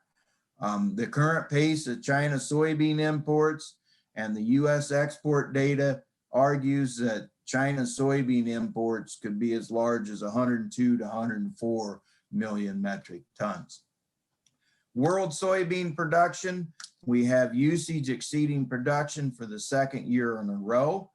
S3: The current pace of China soybean imports and the U.S. export data argues that China's soybean imports could be as large as 102 to 104 million metric tons. World soybean production, we have usage exceeding production for the second year in a row.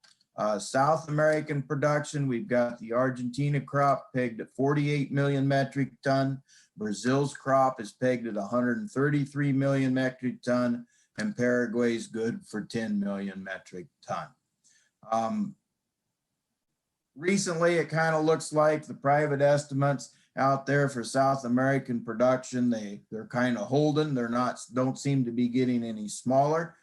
S3: South American production, we've got the Argentina crop pegged at 48 million metric ton. Brazil's crop is pegged at 133 million metric ton, and Paraguay's good for 10 million metric ton. Recently, it kind of looks like the private estimates out there for South American production, they're kind of holding. Don't seem to be getting any smaller.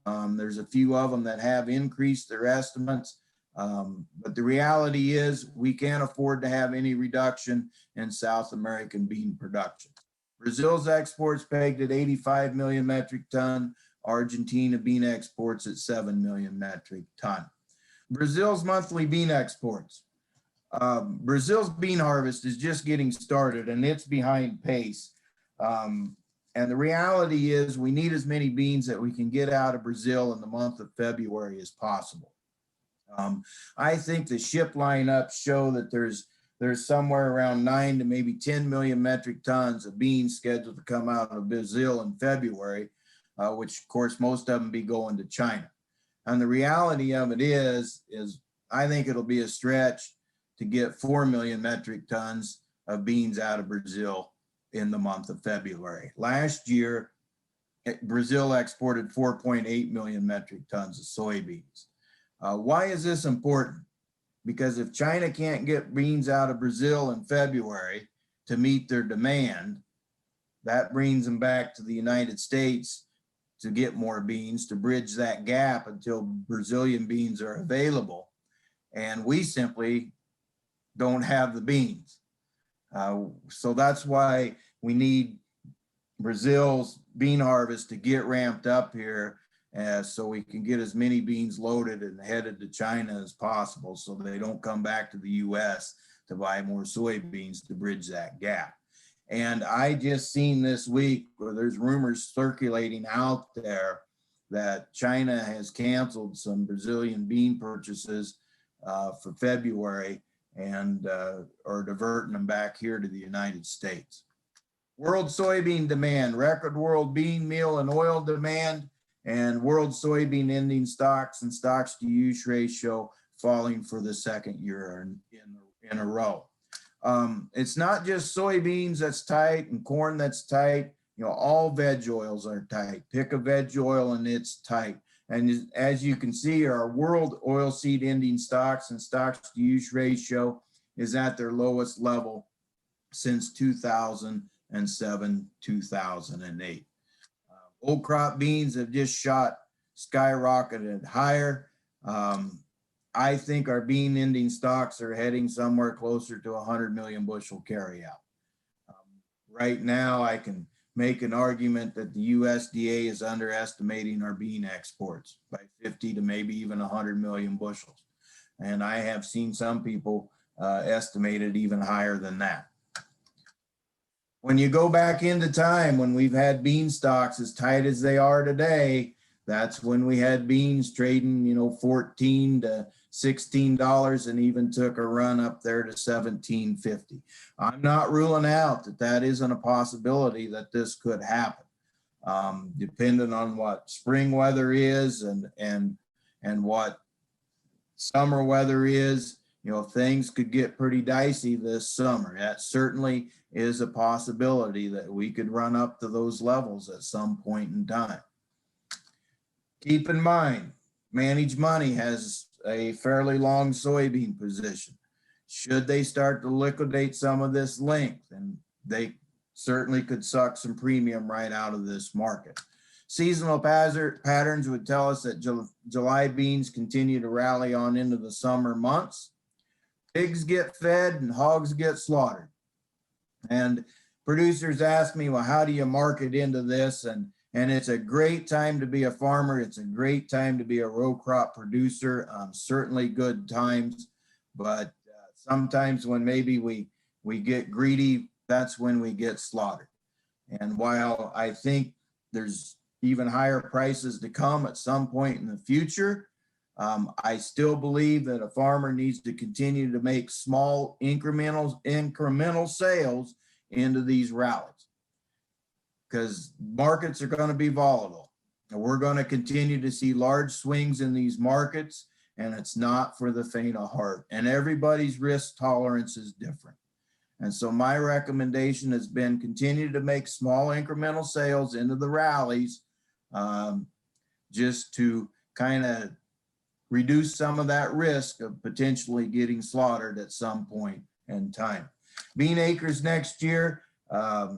S3: There's a few of them that have increased their estimates, but the reality is we can't afford to have any reduction in South American bean production. Brazil's exports pegged at 85 million metric ton. Argentina bean exports at 7 million metric ton. Brazil's monthly bean exports. Brazil's bean harvest is just getting started and it's behind pace. And the reality is we need as many beans that we can get out of Brazil in the month of February as possible. I think the ship lineups show that there's somewhere around 9 to maybe 10 million metric tons of beans scheduled to come out of Brazil in February, which of course most of them be going to China. And the reality of it is I think it'll be a stretch to get 4 million metric tons of beans out of Brazil in the month of February. Last year, Brazil exported 4.8 million metric tons of soybeans. Why is this important? Because if China can't get beans out of Brazil in February to meet their demand, that brings them back to the United States to get more beans, to bridge that gap until Brazilian beans are available. And we simply don't have the beans. So that's why we need Brazil's bean harvest to get ramped up here so we can get as many beans loaded and headed to China as possible so they don't come back to the US to buy more soybeans to bridge that gap. And I just seen this week where there's rumors circulating out there that China has canceled some Brazilian bean purchases for February and are diverting them back here to the United States. World soybean demand, record world bean meal and oil demand, and world soybean ending stocks and stocks to use ratio falling for the second year in a row. It's not just soybeans that's tight and corn that's tight. You know, all veg oils are tight. Pick a veg oil and it's tight. And as you can see, our world oilseed ending stocks and stocks to use ratio is at their lowest level since 2000 2007, 2008. Old crop beans have just skyrocketed higher. I think our bean ending stocks are heading somewhere closer to 100 million bushel carryout. Right now, I can make an argument that the USDA is underestimating our bean exports by 50 to maybe even 100 million bushels. And I have seen some people estimate it even higher than that. When you go back into time, when we've had bean stocks as tight as they are today, that's when we had beans trading, $14 to $16 and even took a run up there to $17.50. I'm not ruling out that isn't a possibility that this could happen, depending on what spring weather is and what summer weather is. Things could get pretty dicey this summer. That certainly is a possibility that we could run up to those levels at some point in time. Keep in mind, Managed Money has a fairly long soybean position. Should they start to liquidate some of this length, and they certainly could suck some premium right out of this market. Seasonal patterns would tell us that July beans continue to rally on into the summer months. Pigs get fed and hogs get slaughtered. And producers ask me, well, how do you market into this? And it's a great time to be a farmer. It's a great time to be a row crop producer. Certainly good times, but sometimes when maybe we get greedy, that's when we get slaughtered. And while I think there's even higher prices to come at some point in the future, I still believe that a farmer needs to continue to make small incremental sales into these rallies, because markets are going to be volatile. And we're going to continue to see large swings in these markets, and it's not for the faint of heart. And everybody's risk tolerance is different. And so my recommendation has been continue to make small incremental sales into the rallies, just to kind of reduce some of that risk of potentially getting slaughtered at some point in time. Bean acres next year, I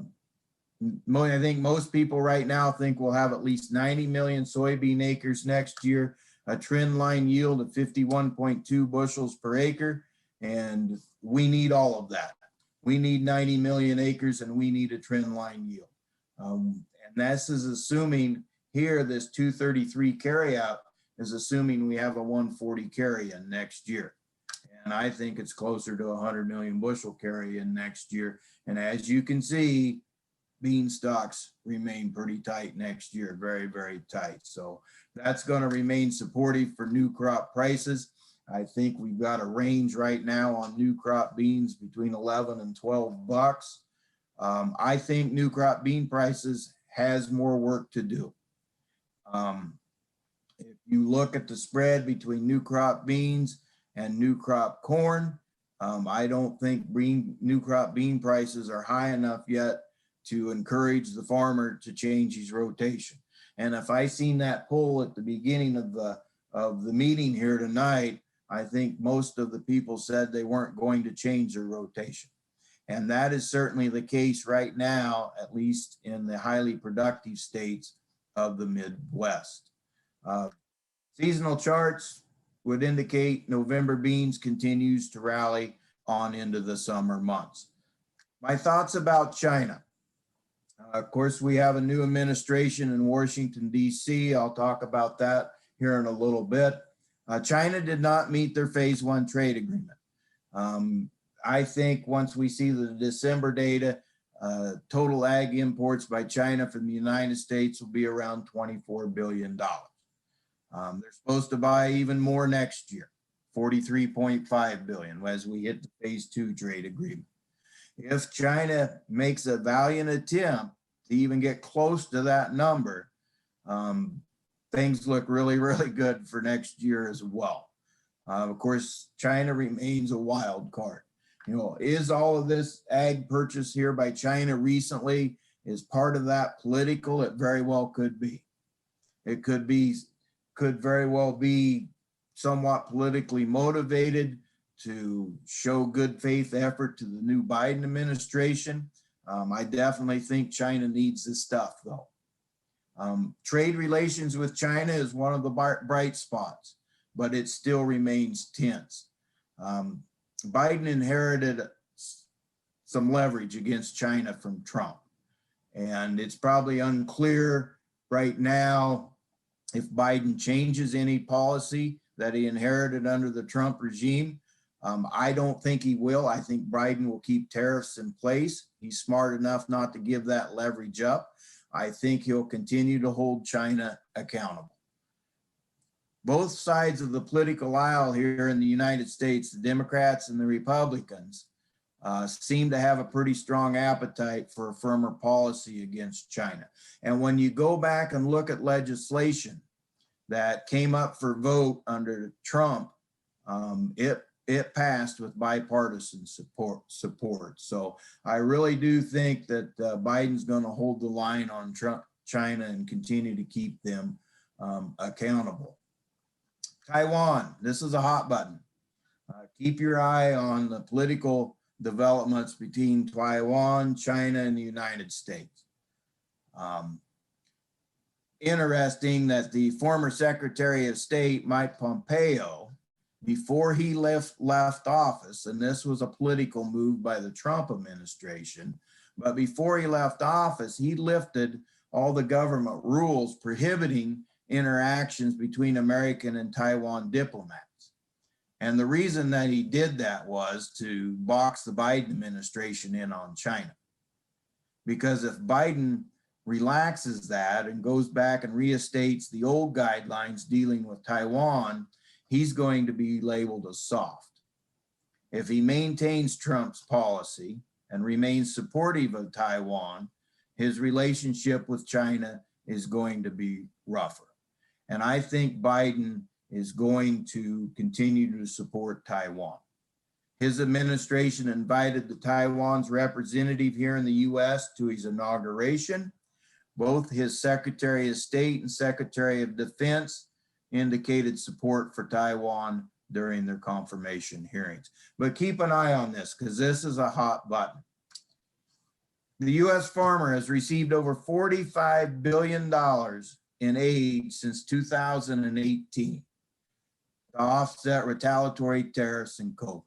S3: think most people right now think we'll have at least 90 million soybean acres next year, a trend line yield of 51.2 bushels per acre, and we need all of that. We need 90 million acres and we need a trend line yield. And this is assuming here, this 233 carryout is assuming we have a 140 carry-in next year. And I think it's closer to 100 million bushel carry-in next year. And as you can see, bean stocks remain pretty tight next year, very, very tight. So that's going to remain supportive for new crop prices. I think we've got a range right now on new crop beans between 11 and 12 bucks. I think new crop bean prices has more work to do. If you look at the spread between new crop beans and new crop corn, I don't think new crop bean prices are high enough yet to encourage the farmer to change his rotation. And if I seen that poll at the beginning of the meeting here tonight, I think most of the people said they weren't going to change their rotation. And that is certainly the case right now, at least in the highly productive states of the Midwest. Seasonal charts would indicate November beans continues to rally on into the summer months. My thoughts about China. Of course, we have a new administration in Washington, D.C. I'll talk about that here in a little bit. China did not meet their phase one trade agreement. I think once we see the December data, total ag imports by China from the United States will be around $24 billion. They're supposed to buy even more next year, $43.5 billion as we hit the phase two trade agreement. If China makes a valiant attempt to even get close to that number, things look really, really good for next year as well. Of course, China remains a wild card. Is all of this ag purchase here by China recently is part of that political? It very well could be. It could very well be somewhat politically motivated to show good faith effort to the new Biden administration. I definitely think China needs this stuff though. Trade relations with China is one of the bright spots, but it still remains tense. Biden inherited some leverage against China from Trump, and it's probably unclear right now if Biden changes any policy that he inherited under the Trump regime. I don't think he will. I think Biden will keep tariffs in place. He's smart enough not to give that leverage up. I think he'll continue to hold China accountable. Both sides of the political aisle here in the United States, the Democrats and the Republicans, seem to have a pretty strong appetite for a firmer policy against China. And when you go back and look at legislation that came up for vote under Trump, it passed with bipartisan support. So I really do think that Biden's going to hold the line on China and continue to keep them accountable. Taiwan, this is a hot button. Keep your eye on the political developments between Taiwan, China, and the United States. Interesting that the former Secretary of State, Mike Pompeo, before he left office, and this was a political move by the Trump administration, but before he left office, he lifted all the government rules prohibiting interactions between American and Taiwan diplomats. And the reason that he did that was to box the Biden administration in on China. Because if Biden relaxes that and goes back and reinstates the old guidelines dealing with Taiwan, he's going to be labeled as soft. If he maintains Trump's policy and remains supportive of Taiwan, his relationship with China is going to be rougher. And I think Biden is going to continue to support Taiwan. His administration invited the Taiwan's representative here in the US to his inauguration. Both his Secretary of State and Secretary of Defense indicated support for Taiwan during their confirmation hearings. But keep an eye on this because this is a hot button. The US farmer has received over $45 billion in aid since 2018 to offset retaliatory tariffs and COVID.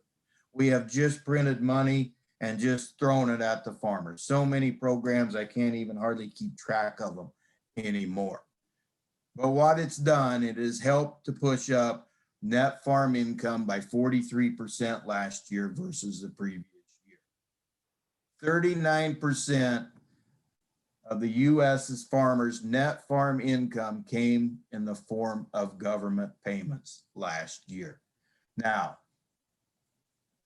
S3: We have just printed money and just thrown it at the farmers. So many programs, I can't even hardly keep track of them anymore. But what it's done, it has helped to push up net farm income by 43% last year versus the previous year. 39% of the US's farmers' net farm income came in the form of government payments last year. Now,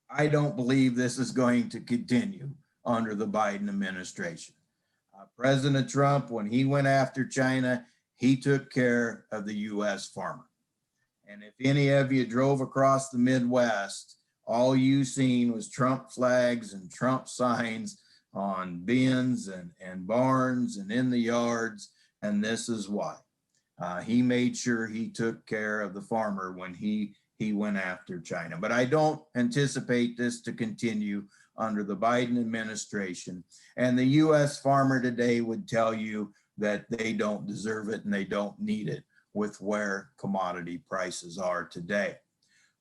S3: I don't believe this is going to continue under the Biden administration. President Trump, when he went after China, he took care of the US farmer. And if any of you drove across the Midwest, all you seen was Trump flags and Trump signs on bins and barns and in the yards. And this is why. He made sure he took care of the farmer when he went after China. But I don't anticipate this to continue under the Biden administration. And the US farmer today would tell you that they don't deserve it and they don't need it with where commodity prices are today.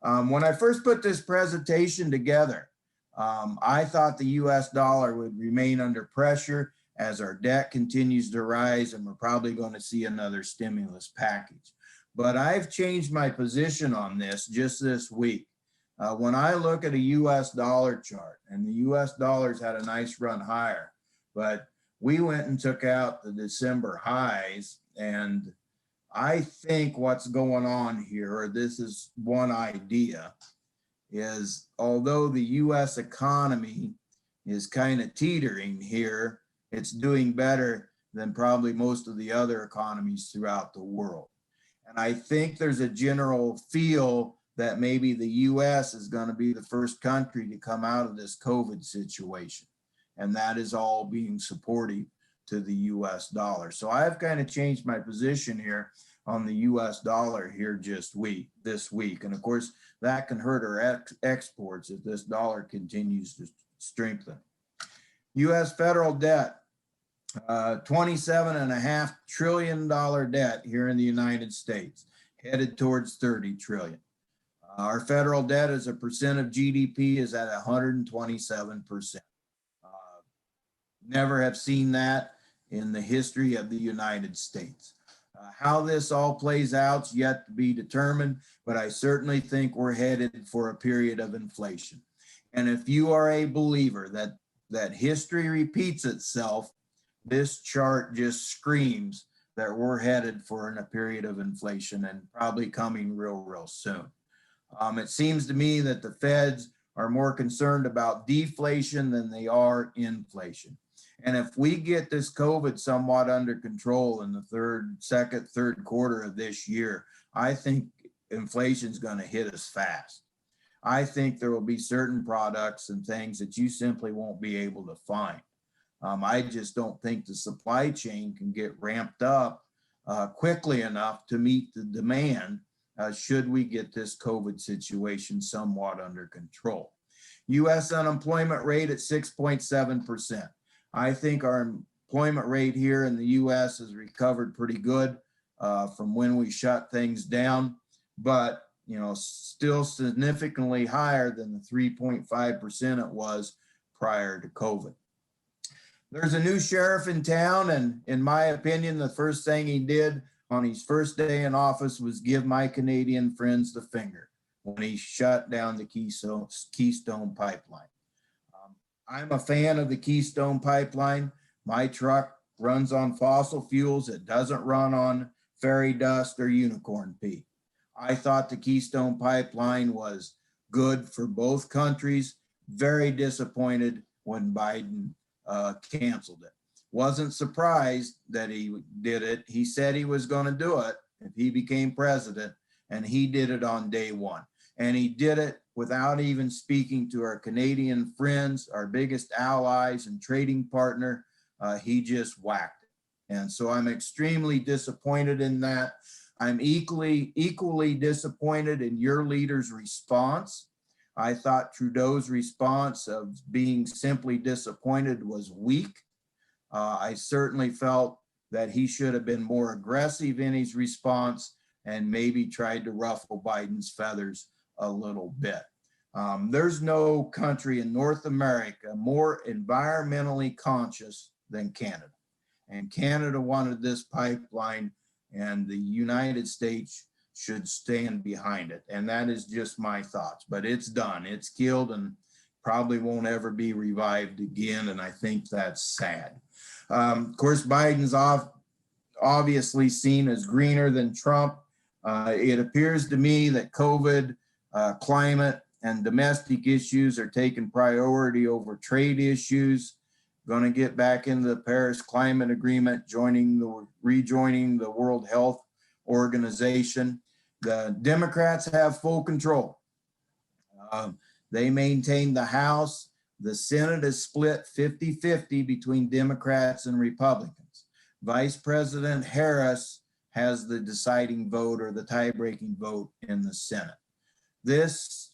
S3: When I first put this presentation together, I thought the US dollar would remain under pressure as our debt continues to rise and we're probably going to see another stimulus package. But I've changed my position on this just this week. When I look at a US dollar chart, and the US dollar's had a nice run higher, but we went and took out the December highs, and I think what's going on here, or this is one idea, is although the US economy is kind of teetering here, it's doing better than probably most of the other economies throughout the world. And I think there's a general feel that maybe the US is going to be the first country to come out of this COVID situation. And that is all being supportive to the US dollar. So I've kind of changed my position here on the US dollar here just this week. And of course, that can hurt our exports if this dollar continues to strengthen. U.S. federal debt, $27.5 trillion debt here in the United States, headed towards 30 trillion. Our federal debt as a percent of GDP is at 127%. Never have seen that in the history of the United States. How this all plays out is yet to be determined, but I certainly think we're headed for a period of inflation. And if you are a believer that history repeats itself, this chart just screams that we're headed for a period of inflation and probably coming real soon. It seems to me that the Feds are more concerned about deflation than they are inflation. And if we get this COVID somewhat under control in the second, third quarter of this year, I think inflation is going to hit us fast. I think there will be certain products and things that you simply won't be able to find. I just don't think the supply chain can get ramped up quickly enough to meet the demand should we get this COVID situation somewhat under control. U.S. unemployment rate at 6.7%. I think our employment rate here in the U.S. has recovered pretty good from when we shut things down, but still significantly higher than the 3.5% it was prior to COVID. There's a new sheriff in town, and in my opinion, the first thing he did on his first day in office was give my Canadian friends the finger when he shut down the Keystone Pipeline. I'm a fan of the Keystone Pipeline. My truck runs on fossil fuels. It doesn't run on fairy dust or unicorn pee. I thought the Keystone Pipeline was good for both countries. Very disappointed when Biden canceled it. Wasn't surprised that he did it. He said he was going to do it if he became president, and he did it on day one. And he did it without even speaking to our Canadian friends, our biggest allies and trading partner. He just whacked it. And so I'm extremely disappointed in that. I'm equally disappointed in your leader's response. I thought Trudeau's response of being simply disappointed was weak. I certainly felt that he should have been more aggressive in his response and maybe tried to ruffle Biden's feathers a little bit. There's no country in North America more environmentally conscious than Canada. And Canada wanted this pipeline, and the United States should stand behind it. And that is just my thoughts, but it's done. It's killed and probably won't ever be revived again. And I think that's sad. Of course, Biden's obviously seen as greener than Trump. It appears to me that COVID, climate, and domestic issues are taking priority over trade issues. Going to get back into the Paris Climate Agreement, rejoining the World Health Organization. The Democrats have full control. They maintain the House. The Senate is split 50-50 between Democrats and Republicans. Vice President Harris has the deciding vote or the tie-breaking vote in the Senate. This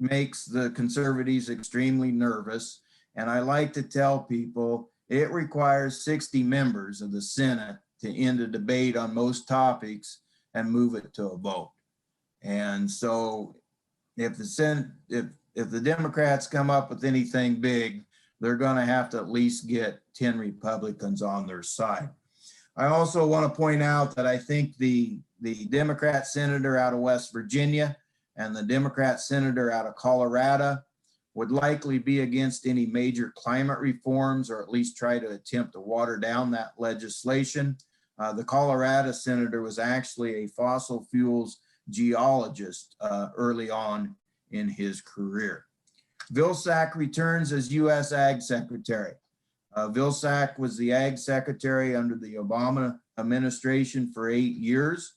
S3: makes the conservatives extremely nervous. And I like to tell people it requires 60 members of the Senate to end a debate on most topics and move it to a vote. And so if the Senate, if the Democrats come up with anything big, they're going to have to at least get 10 Republicans on their side. I also want to point out that I think the Democrat senator out of West Virginia and the Democrat senator out of Colorado would likely be against any major climate reforms, or at least try to attempt to water down that legislation. The Colorado senator was actually a fossil fuels geologist early on in his career. Vilsack returns as U.S. Ag Secretary. Vilsack was the Ag Secretary under the Obama administration for 8 years.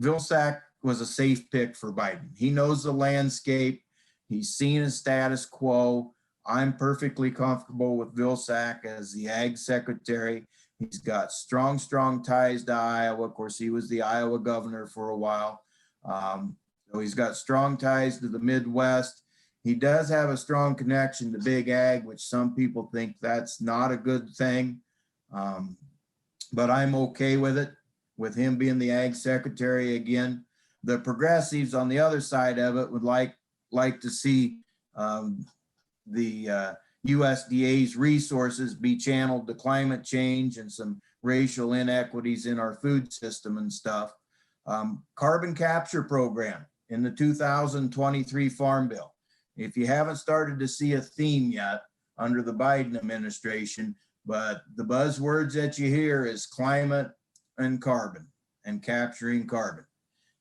S3: Vilsack was a safe pick for Biden. He knows the landscape. He's seen a status quo. I'm perfectly comfortable with Vilsack as the Ag Secretary. He's got strong ties to Iowa. Of course, he was the Iowa governor for a while. So he's got strong ties to the Midwest. He does have a strong connection to big ag, which some people think that's not a good thing. But I'm okay with it, with him being the ag secretary again. The progressives on the other side of it would like to see the USDA's resources be channeled to climate change and some racial inequities in our food system and stuff. Carbon capture program in the 2023 Farm Bill. If you haven't started to see a theme yet under the Biden administration, but the buzzwords that you hear is climate and carbon and capturing carbon.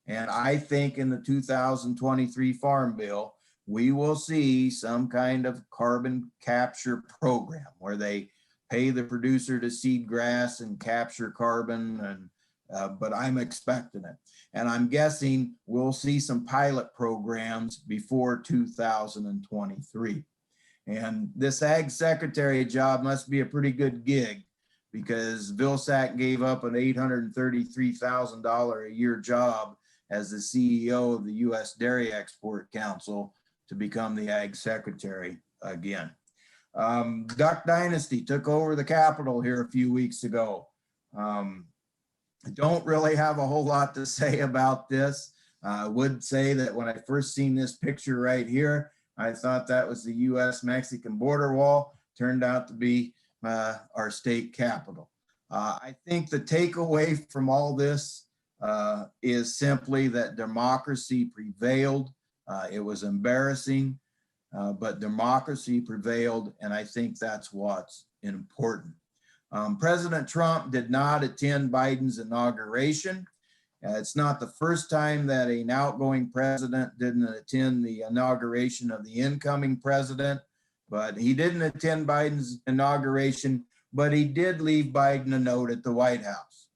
S3: And I think in the 2023 Farm Bill, we will see some kind of carbon capture program where they pay the producer to seed grass and capture carbon. And but I'm expecting it. And I'm guessing we'll see some pilot programs before 2023. And this ag secretary job must be a pretty good gig, because Vilsack gave up an $833,000 a year job as the CEO of the U.S. Dairy Export Council to become the ag secretary again. Duck Dynasty took over the Capitol here a few weeks ago. I don't really have a whole lot to say about this. I would say that when I first seen this picture right here, I thought that was the U.S.-Mexican border wall. Turned out to be our state capitol. I think the takeaway from all this is simply that democracy prevailed. It was embarrassing, but democracy prevailed, and I think that's what's important. President Trump did not attend Biden's inauguration. It's not the first time that an outgoing president didn't attend the inauguration of the incoming president, but he didn't attend Biden's inauguration, but he did leave Biden a note at the White House.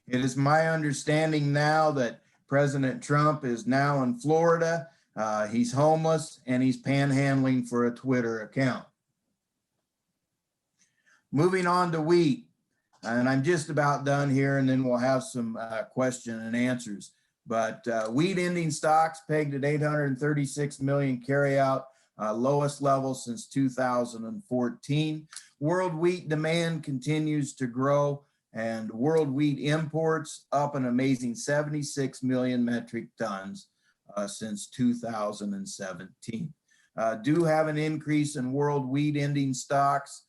S3: It is my understanding now that President Trump is now in Florida. He's homeless and he's panhandling for a Twitter account. Moving on to wheat, and I'm just about done here, and then we'll have some question and answers. But wheat ending stocks pegged at 836 million carry out, lowest level since 2014. World wheat demand continues to grow, and world wheat imports up an amazing 76 million metric tons since 2017. Do have an increase in world wheat ending stocks.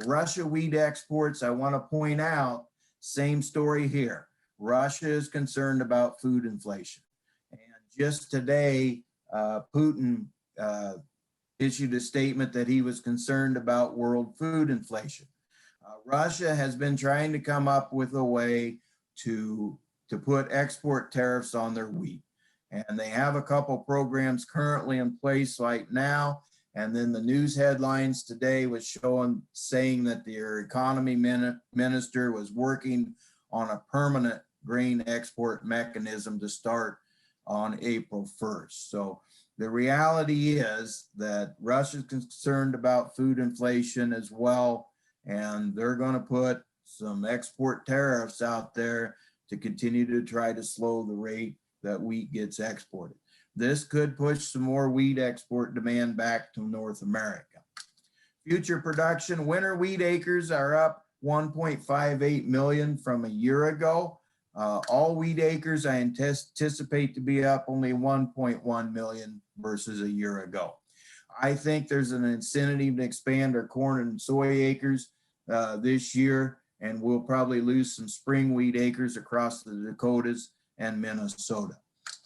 S3: Russia wheat exports, I want to point out, same story here. Russia is concerned about food inflation. And just today, Putin issued a statement that he was concerned about world food inflation. Russia has been trying to come up with a way to put export tariffs on their wheat. And they have a couple programs currently in place right now. And then the news headlines today was saying that their economy minister was working on a permanent grain export mechanism to start on April 1st. So the reality is that Russia's concerned about food inflation as well, and they're going to put some export tariffs out there to continue to try to slow the rate that wheat gets exported. This could push some more wheat export demand back to North America. Future production, winter wheat acres are up 1.58 million from a year ago. All wheat acres I anticipate to be up only 1.1 million versus a year ago. I think there's an incentive to expand our corn and soy acres this year, and we'll probably lose some spring wheat acres across the Dakotas and Minnesota.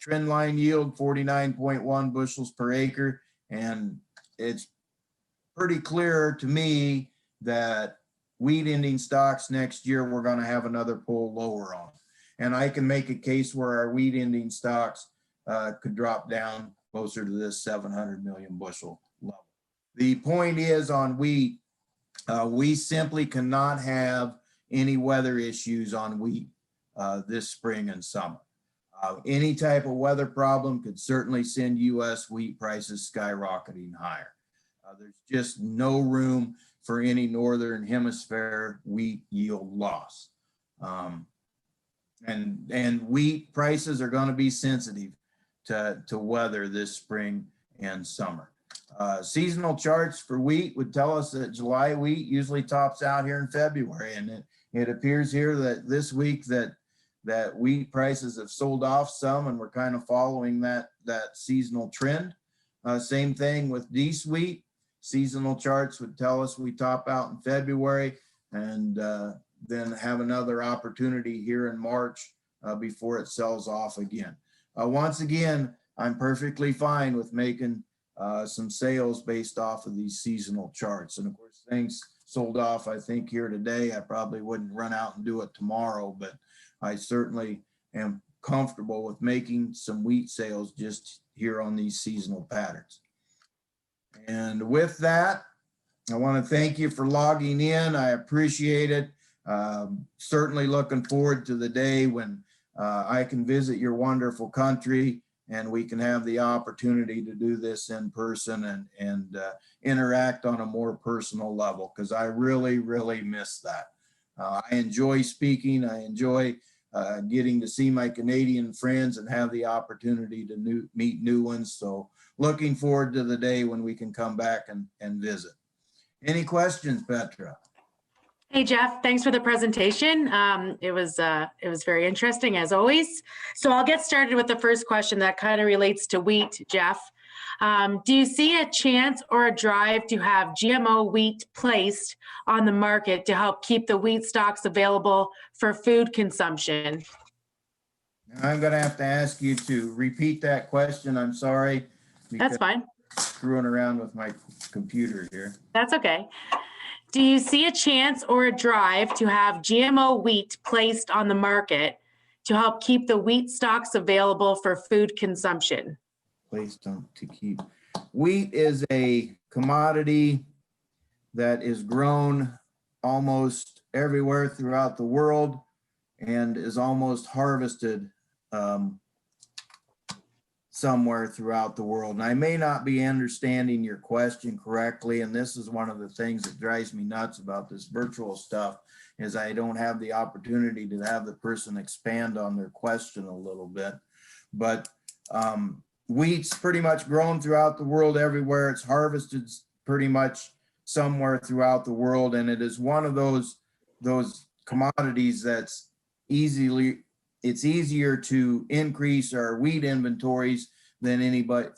S3: Trend line yield 49.1 bushels per acre, and it's pretty clear to me that wheat ending stocks next year we're going to have another pull lower on. And I can make a case where our wheat ending stocks could drop down closer to this 700 million bushel level. The point is on wheat, we simply cannot have any weather issues on wheat this spring and summer. Any type of weather problem could certainly send U.S. wheat prices skyrocketing higher. There's just no room for any northern hemisphere wheat yield loss. And wheat prices are going to be sensitive to weather this spring and summer. Seasonal charts for wheat would tell us that July wheat usually tops out here in February, and it appears here that this week that wheat prices have sold off some, and we're kind of following that seasonal trend. Same thing with Dees wheat. Seasonal charts would tell us we top out in February, and then have another opportunity here in March before it sells off again. Once again, I'm perfectly fine with making some sales based off of these seasonal charts. And of course, things sold off, I think, here today. I probably wouldn't run out and do it tomorrow, but I certainly am comfortable with making some wheat sales just here on these seasonal patterns. And with that, I want to thank you for logging in. I appreciate it. Certainly looking forward to the day when I can visit your wonderful country and we can have the opportunity to do this in person and interact on a more personal level, because I really, really miss that. I enjoy speaking. I enjoy getting to see my Canadian friends and have the opportunity to meet new ones. So looking forward to the day when we can come back and visit. Any questions, Petra?
S4: Hey, Jeff, thanks for the presentation. It was very interesting as always. So I'll get started with the first question that kind of relates to wheat, Jeff. Do you see a chance or a drive to have GMO wheat placed on the market to help keep the wheat stocks available for food consumption?
S3: I'm going to have to ask you to repeat that question. I'm sorry.
S4: That's fine.
S3: Screwing around with my computer here.
S4: That's okay. Do you see a chance or a drive to have GMO wheat placed on the market to help keep the wheat stocks available for food consumption?
S3: Placed on to keep. Wheat is a commodity that is grown almost everywhere throughout the world and is almost harvested somewhere throughout the world. And I may not be understanding your question correctly, and this is one of the things that drives me nuts about this virtual stuff, is I don't have the opportunity to have the person expand on their question a little bit. But wheat's pretty much grown throughout the world everywhere. It's harvested pretty much somewhere throughout the world, and it is one of those commodities that's it's easier to increase our wheat inventories than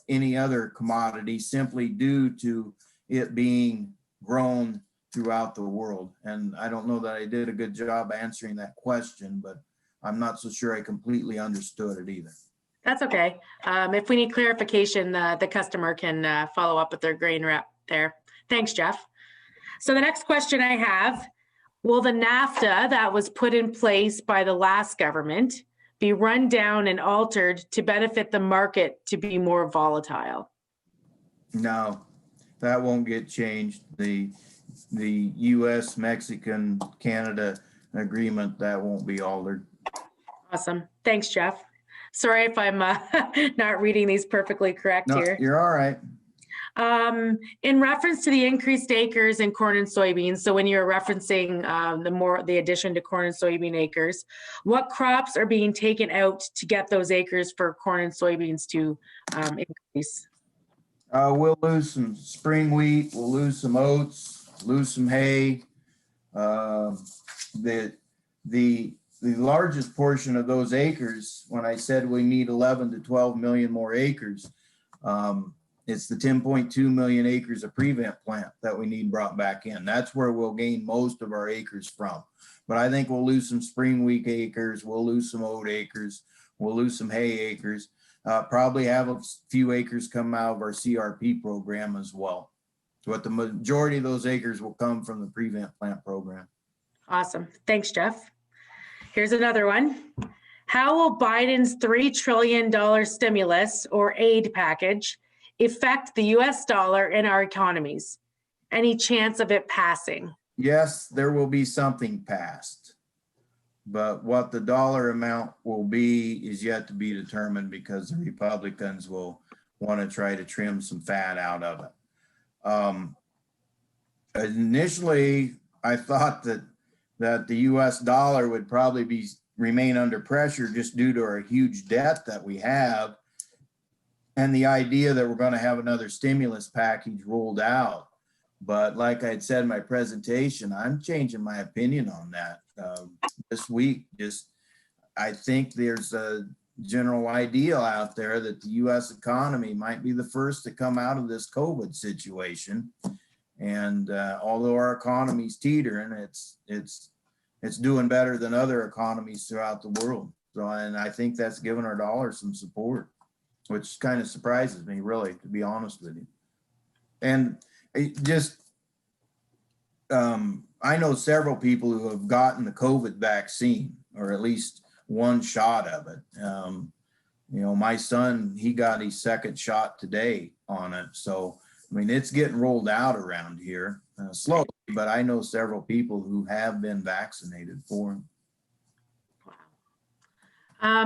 S3: any other commodity, simply due to it being grown throughout the world. And I don't know that I did a good job answering that question, but I'm not so sure I completely understood it either.
S4: That's okay. If we need clarification, the customer can follow up with their grain rep there. Thanks, Jeff. So the next question I have, will the NAFTA that was put in place by the last government be run down and altered to benefit the market to be more volatile?
S3: No, that won't get changed. The US, Mexican, Canada agreement, that won't be altered.
S4: Awesome. Thanks, Jeff. Sorry if I'm not reading these perfectly correct here.
S3: You're all right.
S4: In reference to the increased acres in corn and soybeans, so when you're referencing the addition to corn and soybean acres, what crops are being taken out to get those acres for corn and soybeans to increase?
S3: We'll lose some spring wheat, we'll lose some oats, lose some hay. The largest portion of those acres, when I said we need 11 to 12 million more acres, it's the 10.2 million acres of prevent plant that we need brought back in. That's where we'll gain most of our acres from. But I think we'll lose some spring wheat acres, we'll lose some oat acres, we'll lose some hay acres, probably have a few acres come out of our CRP program as well. But the majority of those acres will come from the prevent plant program.
S4: Awesome. Thanks, Jeff. Here's another one. How will Biden's $3 trillion stimulus or aid package affect the US dollar and our economies? Any chance of it passing?
S3: Yes, there will be something passed, but what the dollar amount will be is yet to be determined, because the Republicans will want to try to trim some fat out of it. Initially, I thought that the US dollar would probably be remain under pressure just due to our huge debt that we have and the idea that we're going to have another stimulus package rolled out. But like I had said in my presentation, I'm changing my opinion on that this week. I think there's a general idea out there that the U.S. economy might be the first to come out of this COVID situation. And although our economy's teetering, it's doing better than other economies throughout the world. So, and I think that's given our dollar some support, which kind of surprises me, really, to be honest with you. And it just, I know several people who have gotten the COVID vaccine, or at least one shot of it. You know, my son, he got his second shot today on it. So, I mean, it's getting rolled out around here slowly, but I know several people who have been vaccinated for it.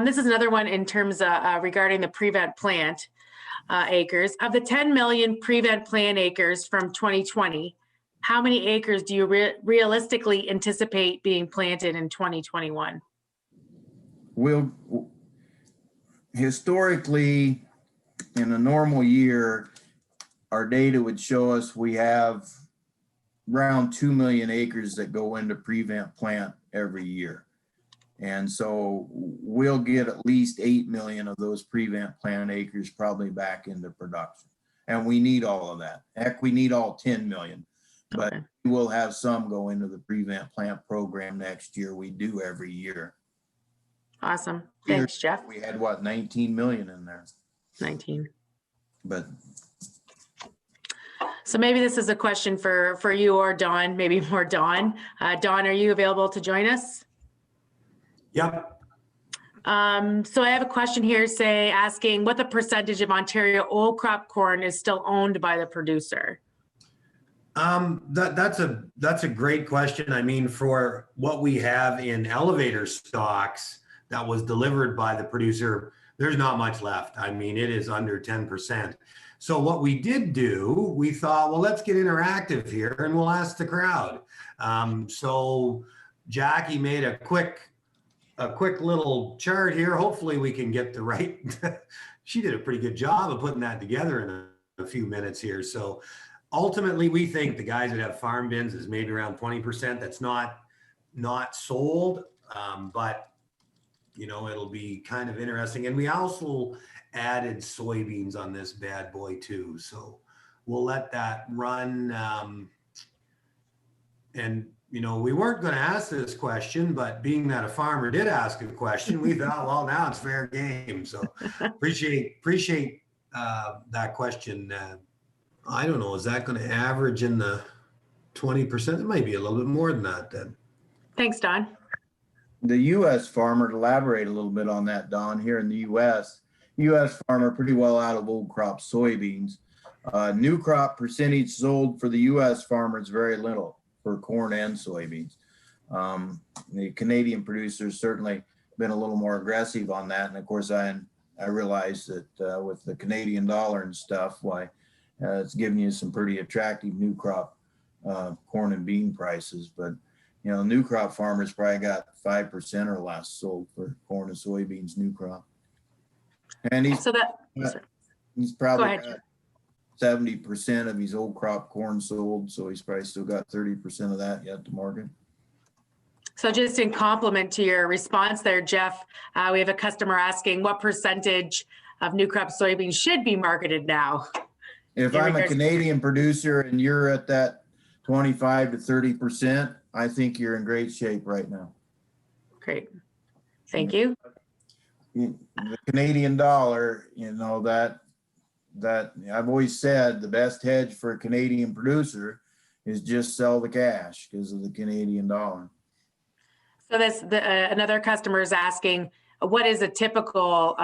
S4: This is another one in terms of regarding the prevent plant acres. Of the 10 million prevent plant acres from 2020, how many acres do you realistically anticipate being planted in 2021?
S3: Historically, in a normal year, our data would show us we have around 2 million acres that go into prevent plant every year. And so we'll get at least 8 million of those prevent plant acres probably back into production. And we need all of that. Heck, we need all 10 million, but
S4: Okay.
S3: we'll have some go into the prevent plant program next year. We do every year.
S4: Awesome. Thanks, Jeff.
S3: We had what, 19 million in there,
S4: 19.
S3: but
S4: So maybe this is a question for you or Dawn, maybe more Dawn. Dawn, are you available to join us?
S1: Yep.
S4: So I have a question here asking what the percentage of Ontario old crop corn is still owned by the producer?
S1: That's a great question. I mean, for what we have in elevator stocks that was delivered by the producer, there's not much left. I mean, it is under 10%. So what we did do, we thought, well, let's get interactive here and we'll ask the crowd. So Jackie made a quick little chart here. Hopefully we can get the right, she did a pretty good job of putting that together in a few minutes here. So ultimately we think the guys that have farm bins is maybe around 20%. That's not sold, but you know, it'll be kind of interesting. And we also added soybeans on this bad boy too. So we'll let that run. And you know, we weren't going to ask this question, but being that a farmer did ask a question, we thought, well, now it's fair game. So appreciate that question. I don't know, is that going to average in the 20%? It might be a little bit more than that then. Thanks,
S4: Don.
S3: The U.S. farmer, to elaborate a little bit on that, Don, here in the U.S. farmer pretty well out of old crop soybeans. New crop percentage sold for the U.S. farmer is very little for corn and soybeans. The Canadian producers certainly been a little more aggressive on that. And of course, I realize that with the Canadian dollar and stuff, why it's giving you some pretty attractive new crop corn and bean prices. But you know, new crop farmers probably got 5% or less sold for corn and soybeans new crop. And he's probably got 70% of his old crop corn sold, so he's probably still got 30% of that yet to market.
S4: So just in compliment to your response there, Jeff, we have a customer asking what percentage of new crop soybeans should be marketed now?
S3: If I'm a Canadian producer and you're at that 25 to 30%, I think you're in great shape right now.
S4: Great. Thank you.
S3: The Canadian dollar, you know, that I've always said the best hedge for a Canadian producer is just sell the cash because of the Canadian dollar.
S4: So another customer is asking, what is a typical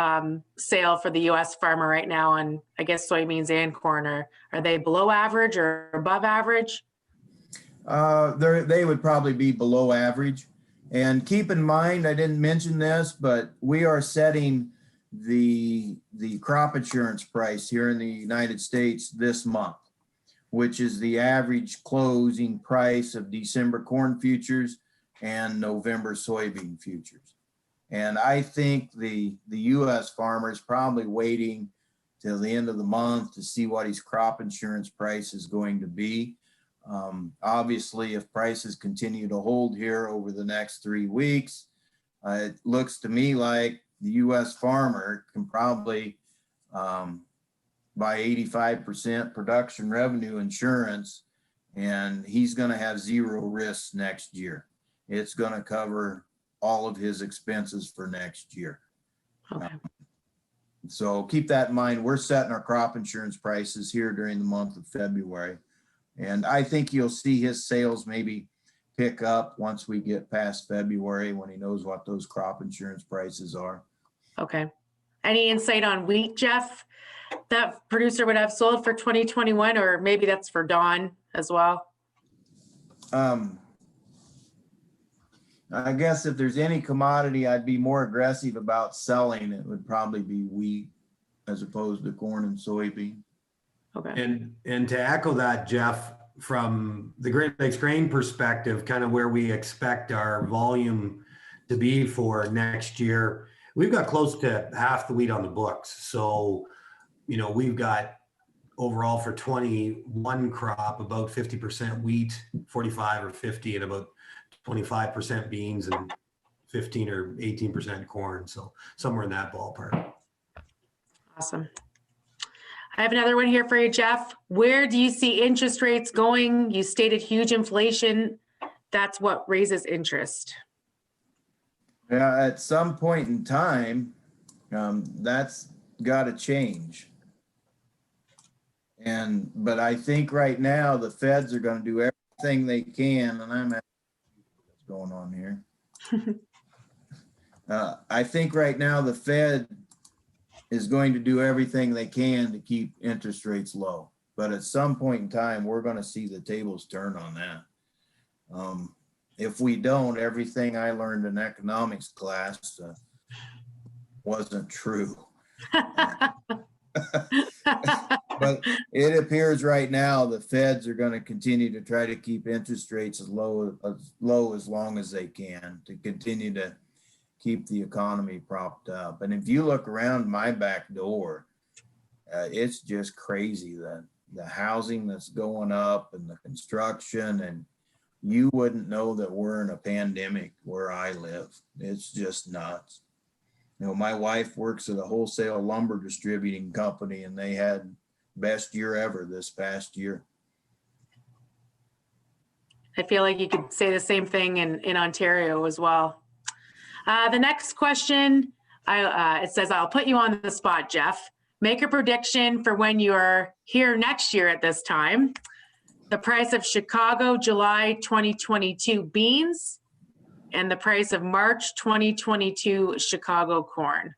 S4: sale for the U.S. farmer right now on, I guess, soybeans and corn? Are they below average or above average?
S3: They would probably be below average. And keep in mind, I didn't mention this, but we are setting the crop insurance price here in the United States this month, which is the average closing price of December corn futures and November soybean futures. And I think the US farmer is probably waiting till the end of the month to see what his crop insurance price is going to be. Obviously, if prices continue to hold here over the next 3 weeks, it looks to me like the US farmer can probably buy 85% production revenue insurance, and he's going to have zero risks next year. It's going to cover all of his expenses for next year.
S4: Okay.
S3: So keep that in mind. We're setting our crop insurance prices here during the month of February. And I think you'll see his sales maybe pick up once we get past February, when he knows what those crop insurance prices are.
S4: Okay. Any insight on wheat, Jeff, that producer would have sold for 2021, or maybe that's for Don as well?
S3: I guess if there's any commodity I'd be more aggressive about selling, it would probably be wheat as opposed to corn and soybean.
S4: Okay.
S1: And to echo that, Jeff, from the Great Lakes grain perspective, kind of where we expect our volume to be for next year, we've got close to half the wheat on the books. So, we've got overall for 21 crop, about 50% wheat, 45 or 50, and about 25% beans and 15 or 18% corn. So somewhere in that ballpark.
S4: Awesome. I have another one here for you, Jeff. Where do you see interest rates going? You stated huge inflation. That's what raises interest.
S3: Yeah, at some point in time, that's got to change. But I think right now the feds are going to do everything they can, and I'm what's going on here. I think right now the Fed is going to do everything they can to keep interest rates low. But at some point in time, we're going to see the tables turn on that. If we don't, everything I learned in economics class wasn't true. But it appears right now the feds are going to continue to try to keep interest rates as low as long as they can to continue to keep the economy propped up. And if you look around my back door, it's just crazy, that the housing that's going up and the construction, and you wouldn't know that we're in a pandemic where I live. It's just nuts. My wife works at a wholesale lumber distributing company, and they had best year ever this past year.
S4: I feel like you could say the same thing in Ontario as well. The next question, it says, I'll put you on the spot, Jeff. Make a prediction for when you're here next year at this time. The price of Chicago July 2022 beans and the price of March 2022 Chicago corn.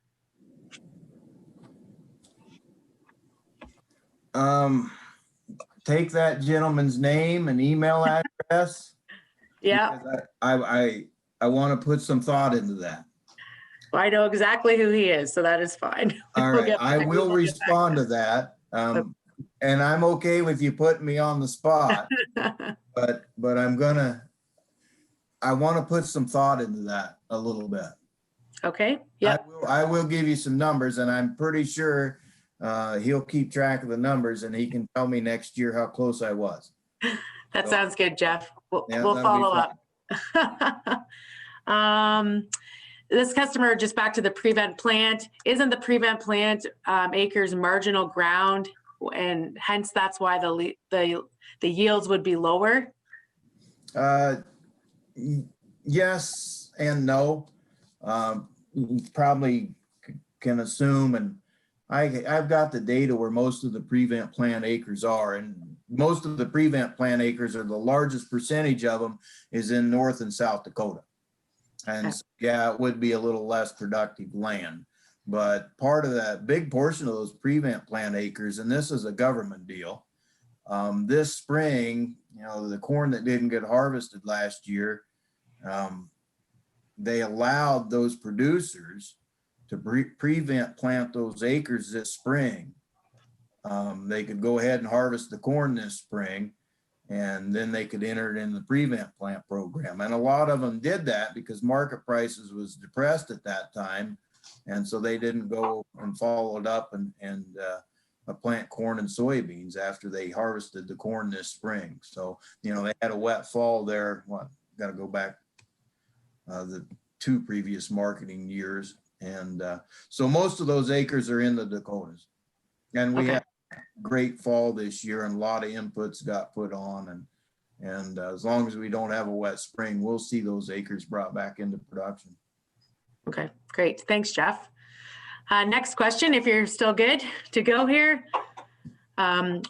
S3: Take that gentleman's name and email address.
S4: Yeah.
S3: I want to put some thought into that.
S4: Well, I know exactly who he is, so that is fine.
S3: All right, I will respond to that. And I'm okay with you putting me on the spot, but I want to put some thought into that a little bit.
S4: Okay. Yeah.
S3: I will give you some numbers, and I'm pretty sure he'll keep track of the numbers, and he can tell me next year how close I was.
S4: That sounds good, Jeff. We'll
S3: that'll
S4: follow up. This customer, just back to the prevent plant, isn't the prevent plant acres marginal ground, and hence that's why the yields would be lower?
S3: Yes and no. You probably can assume, and I've got the data where most of the prevent plant acres are, and most of the prevent plant acres, are the largest percentage of them is in North and South Dakota. And so, yeah, it would be a little less productive land, but part of that big portion of those prevent plant acres, and this is a government deal, this spring, the corn that didn't get harvested last year, they allowed those producers to prevent plant those acres this spring. They could go ahead and harvest the corn this spring, and then they could enter it in the prevent plant program. And a lot of them did that because market prices was depressed at that time. And so they didn't go and follow it up and plant corn and soybeans after they harvested the corn this spring. So, you know, they had a wet fall there. Got to go back the 2 previous marketing years. And so most of those acres are in the Dakotas. And we had a great fall this year, and a lot of inputs got put on. And as long as we don't have a wet spring, we'll see those acres brought back into production.
S4: Okay, great. Thanks, Jeff. Next question, if you're still good to go here.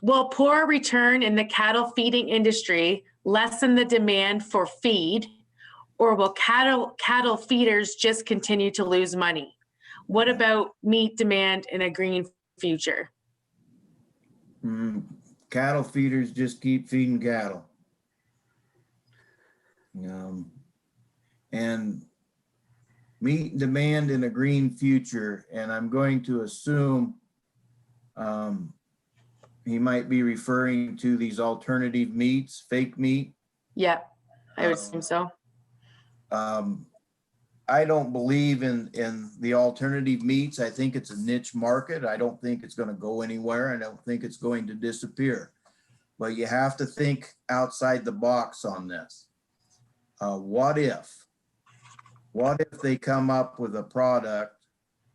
S4: Will poor return in the cattle feeding industry lessen the demand for feed, or will cattle feeders just continue to lose money? What about meat demand in a green future?
S3: Cattle feeders just keep feeding cattle. And meat demand in a green future, and I'm going to assume he might be referring to these alternative meats, fake meat.
S4: Yeah, I would assume so.
S3: I don't believe in the alternative meats. I think it's a niche market. I don't think it's going to go anywhere. I don't think it's going to disappear. But you have to think outside the box on this. What if they come up with a product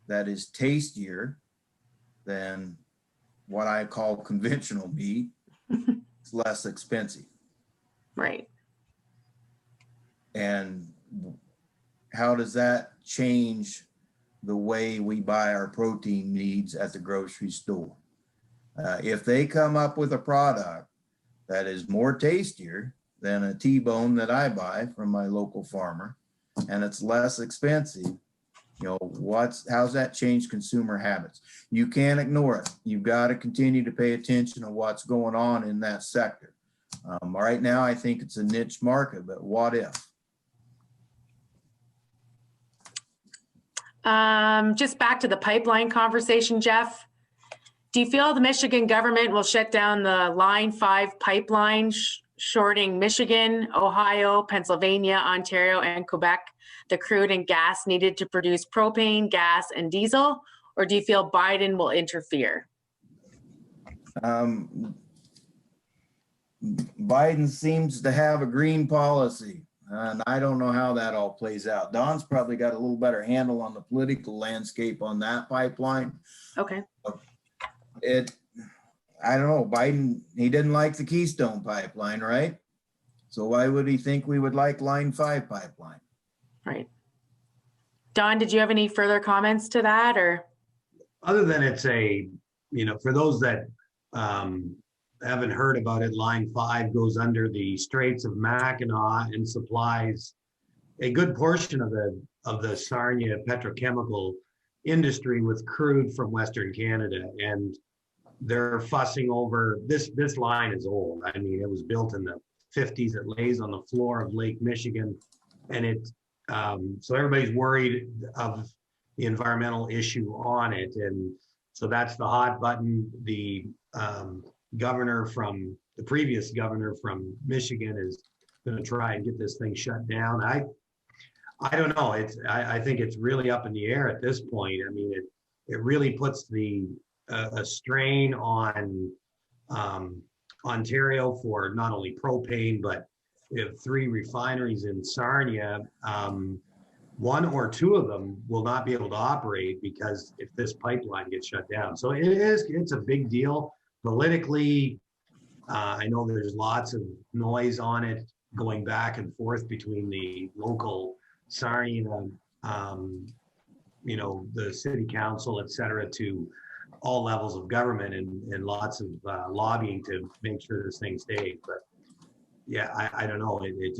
S3: that is tastier than what I call conventional meat? It's less expensive.
S4: Right.
S3: And how does that change the way we buy our protein needs at the grocery store? If they come up with a product that is more tastier than a T-bone that I buy from my local farmer, and it's less expensive, you know, how's that change consumer habits? You can't ignore it. You've got to continue to pay attention to what's going on in that sector. Right now, I think it's a niche market, but what if?
S4: Just back to the pipeline conversation, Jeff. Do you feel the Michigan government will shut down the Line 5 pipeline, shorting Michigan, Ohio, Pennsylvania, Ontario, and Quebec, the crude and gas needed to produce propane, gas, and diesel? Or do you feel Biden will interfere?
S3: Biden seems to have a green policy, and I don't know how that all plays out. Don's probably got a little better handle on the political landscape on that pipeline.
S4: Okay.
S3: I don't know, Biden, he didn't like the Keystone pipeline, right? So why would he think we would like Line 5 pipeline?
S4: Right. Don, did you have any further comments to that, or?
S1: Other than it's a, you know, for those that haven't heard about it, Line 5 goes under the Straits of Mackinac and supplies a good portion of the Sarnia petrochemical industry with crude from Western Canada. And they're fussing over this line is old. I mean, it was built in the 50s. It lays on the floor of Lake Michigan, and it so everybody's worried of the environmental issue on it, and so that's the hot button. The previous governor from Michigan is going to try and get this thing shut down. I don't know. I think it's really up in the air at this point. I mean, it really puts a strain on Ontario for not only propane, but we have 3 refineries in Sarnia. 1 or 2 of them will not be able to operate because if this pipeline gets shut down. So it's a big deal politically. I know there's lots of noise on it going back and forth between the local Sarnia, you know, the city council, et cetera, to all levels of government, and lots of lobbying to make sure this thing stays. But yeah, I don't know. It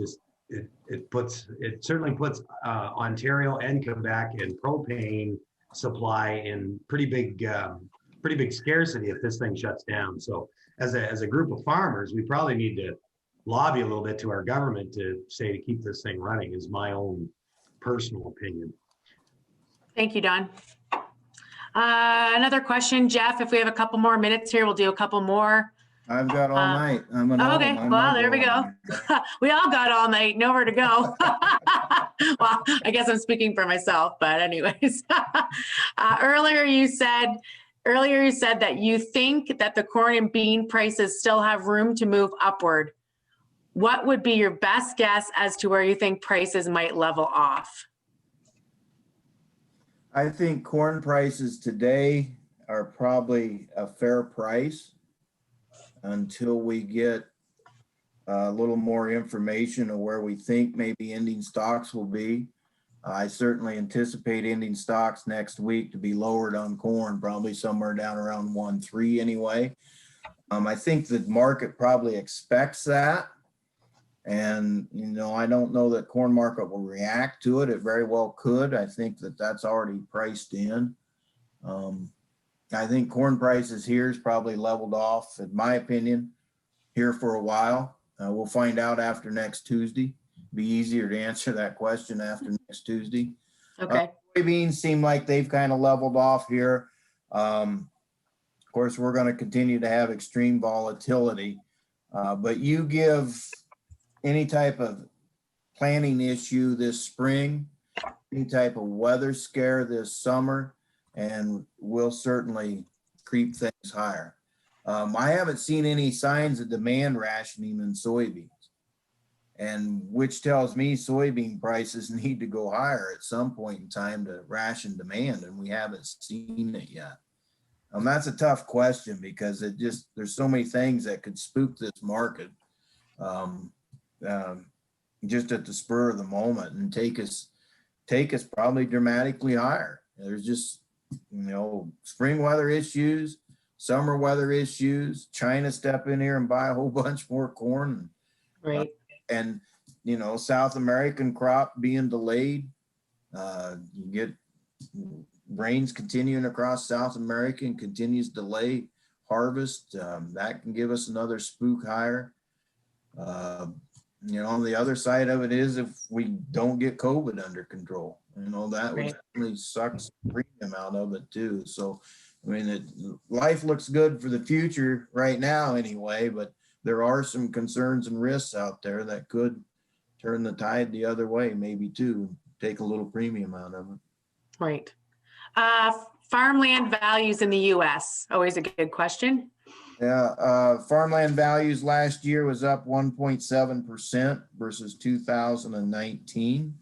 S1: certainly puts Ontario and Quebec and propane supply in pretty big scarcity if this thing shuts down. So as a group of farmers, we probably need to lobby a little bit to our government to keep this thing running, is my own personal opinion.
S4: Thank you, Don. Another question, Jeff, if we have a couple more minutes here, we'll do a couple more.
S3: I've got all night. I'm an
S4: Okay,
S3: I'm
S4: well,
S3: not
S4: there we
S3: going
S4: go.
S3: anywhere.
S4: We all got all night, nowhere to go. Well, I guess I'm speaking for myself, but anyways. Earlier you said that you think that the corn and bean prices still have room to move upward. What would be your best guess as to where you think prices might level off?
S3: I think corn prices today are probably a fair price until we get a little more information of where we think maybe ending stocks will be. I certainly anticipate ending stocks next week to be lowered on corn, probably somewhere down around 1.3 anyway. I think the market probably expects that. And, you know, I don't know that corn market will react to it. It very well could. I think that that's already priced in. I think corn prices here is probably leveled off, in my opinion, here for a while. We'll find out after next Tuesday. Be easier to answer that question after next Tuesday.
S4: Okay.
S3: Soybeans seem like they've kind of leveled off here. Of course, we're going to continue to have extreme volatility, but you give any type of planting issue this spring, any type of weather scare this summer, and we'll certainly creep things higher. I haven't seen any signs of demand rationing in soybeans, and which tells me soybean prices need to go higher at some point in time to ration demand, and we haven't seen it yet. That's a tough question because there's so many things that could spook this market just at the spur of the moment and take us probably dramatically higher. There's just, you know, spring weather issues, summer weather issues, China step in here and buy a whole bunch more corn.
S4: Right.
S3: And, you know, South American crop being delayed. You get rains continuing across South America and continues delay harvest. That can give us another spook higher. You know, the other side of it is if we don't get COVID under control, you know, that would certainly suck some premium out of it too. So, I mean, life looks good for the future right now anyway, but there are some concerns and risks out there that could turn the tide the other way, maybe too, take a little premium out of it.
S4: Right. Farmland values in the U.S. Always a good question.
S3: Yeah, farmland values last year was up 1.7% versus 2019.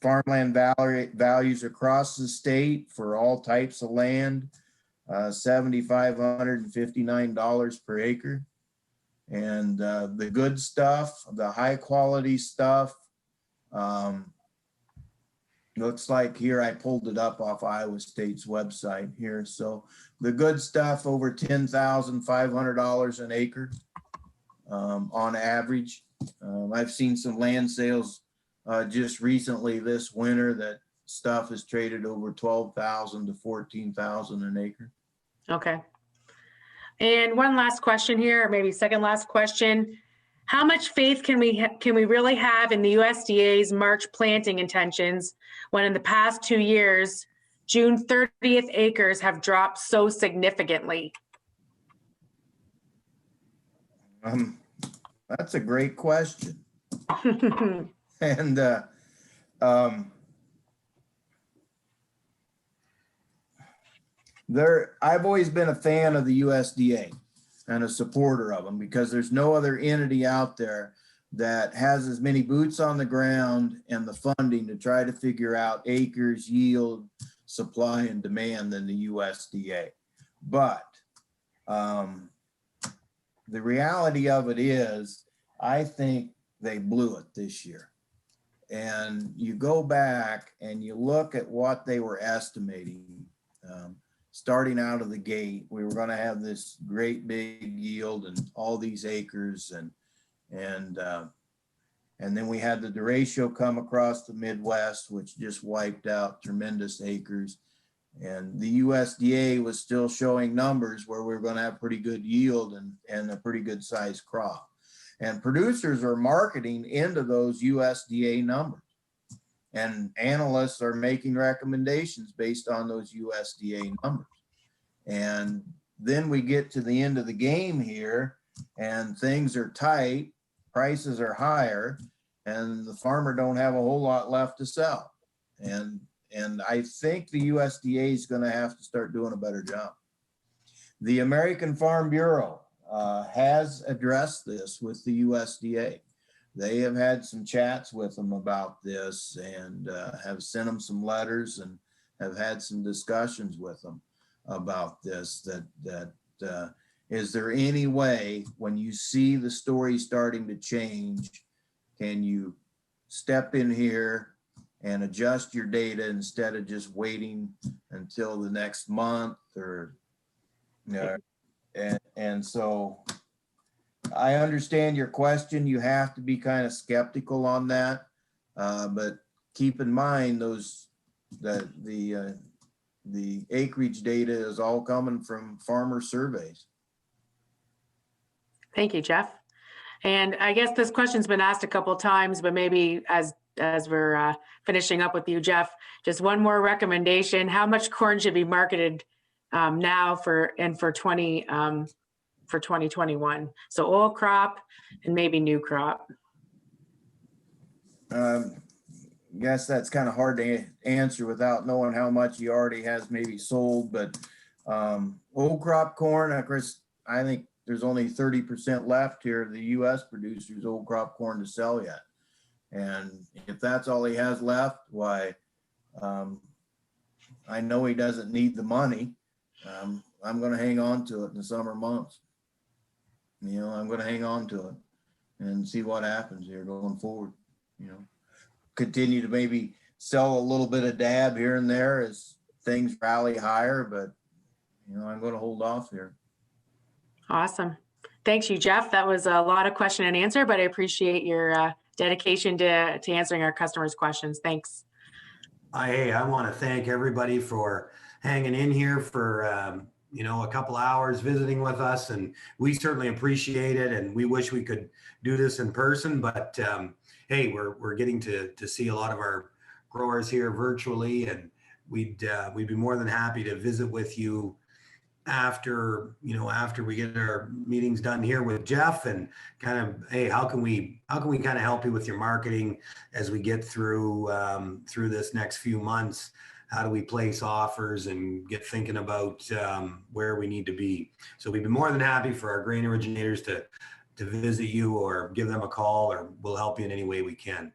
S3: Farmland values across the state for all types of land, $7,559 per acre. And the good stuff, the high quality stuff, looks like here, I pulled it up off Iowa State's website here. So the good stuff over $10,500 an acre on average. I've seen some land sales just recently this winter that stuff is traded over $12,000 to $14,000 an acre.
S4: Okay. And one last question here, or maybe second last question. How much faith can we really have in the USDA's March planting intentions when in the past 2 years, June 30th acres have dropped so significantly?
S3: That's a great question. And I've always been a fan of the USDA and a supporter of them because there's no other entity out there that has as many boots on the ground and the funding to try to figure out acres, yield, supply, and demand than the USDA. But the reality of it is, I think they blew it this year. And you go back and you look at what they were estimating. Starting out of the gate, we were going to have this great big yield and all these acres, and then we had the derecho come across the Midwest, which just wiped out tremendous acres. And the USDA was still showing numbers where we were going to have pretty good yield and a pretty good size crop. And producers are marketing into those USDA numbers. And analysts are making recommendations based on those USDA numbers. And then we get to the end of the game here and things are tight, prices are higher, and the farmer don't have a whole lot left to sell. And I think the USDA is going to have to start doing a better job. The American Farm Bureau has addressed this with the USDA. They have had some chats with them about this and have sent them some letters and have had some discussions with them about this. Is there any way, when you see the story starting to change, can you step in here and adjust your data instead of just waiting until the next month or, you know, and so I understand your question. You have to be kind of skeptical on that, but keep in mind that the acreage data is all coming from farmer surveys.
S4: Thank you, Jeff. And I guess this question's been asked a couple of times, but maybe as we're finishing up with you, Jeff, just one more recommendation. How much corn should be marketed now for 2021? So old crop and maybe new crop.
S3: Guess that's kind of hard to answer without knowing how much he already has maybe sold, but old crop corn, of course, I think there's only 30% left here of the U.S. producers old crop corn to sell yet. And if that's all he has left, why, I know he doesn't need the money. I'm going to hang on to it in the summer months. You know, I'm going to hang on to it and see what happens here going forward. You know, continue to maybe sell a little bit of dab here and there as things rally higher, but you know, I'm going to hold off here.
S4: Awesome. Thanks you, Jeff. That was a lot of question and answer, but I appreciate your dedication to answering our customers' questions. Thanks.
S1: I want to thank everybody for hanging in here for you know, a couple hours visiting with us, and we certainly appreciate it. And we wish we could do this in person, but hey, we're getting to see a lot of our growers here virtually, and we'd be more than happy to visit with you after we get our meetings done here with Jeff, and kind of, hey, how can we kind of help you with your marketing as we get through this next few months? How do we place offers and get thinking about where we need to be? So we'd be more than happy for our grain originators to visit you or give them a call, or we'll help you in any way we can.